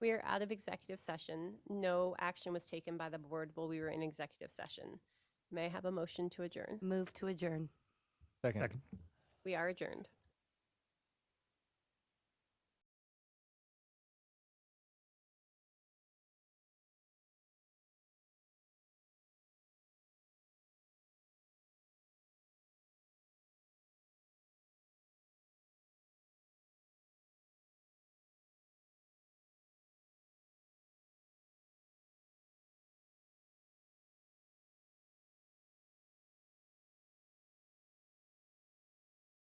We are out of executive session. No action was taken by the board while we were in executive session. May I have a motion to adjourn? Move to adjourn. Second. We are adjourned.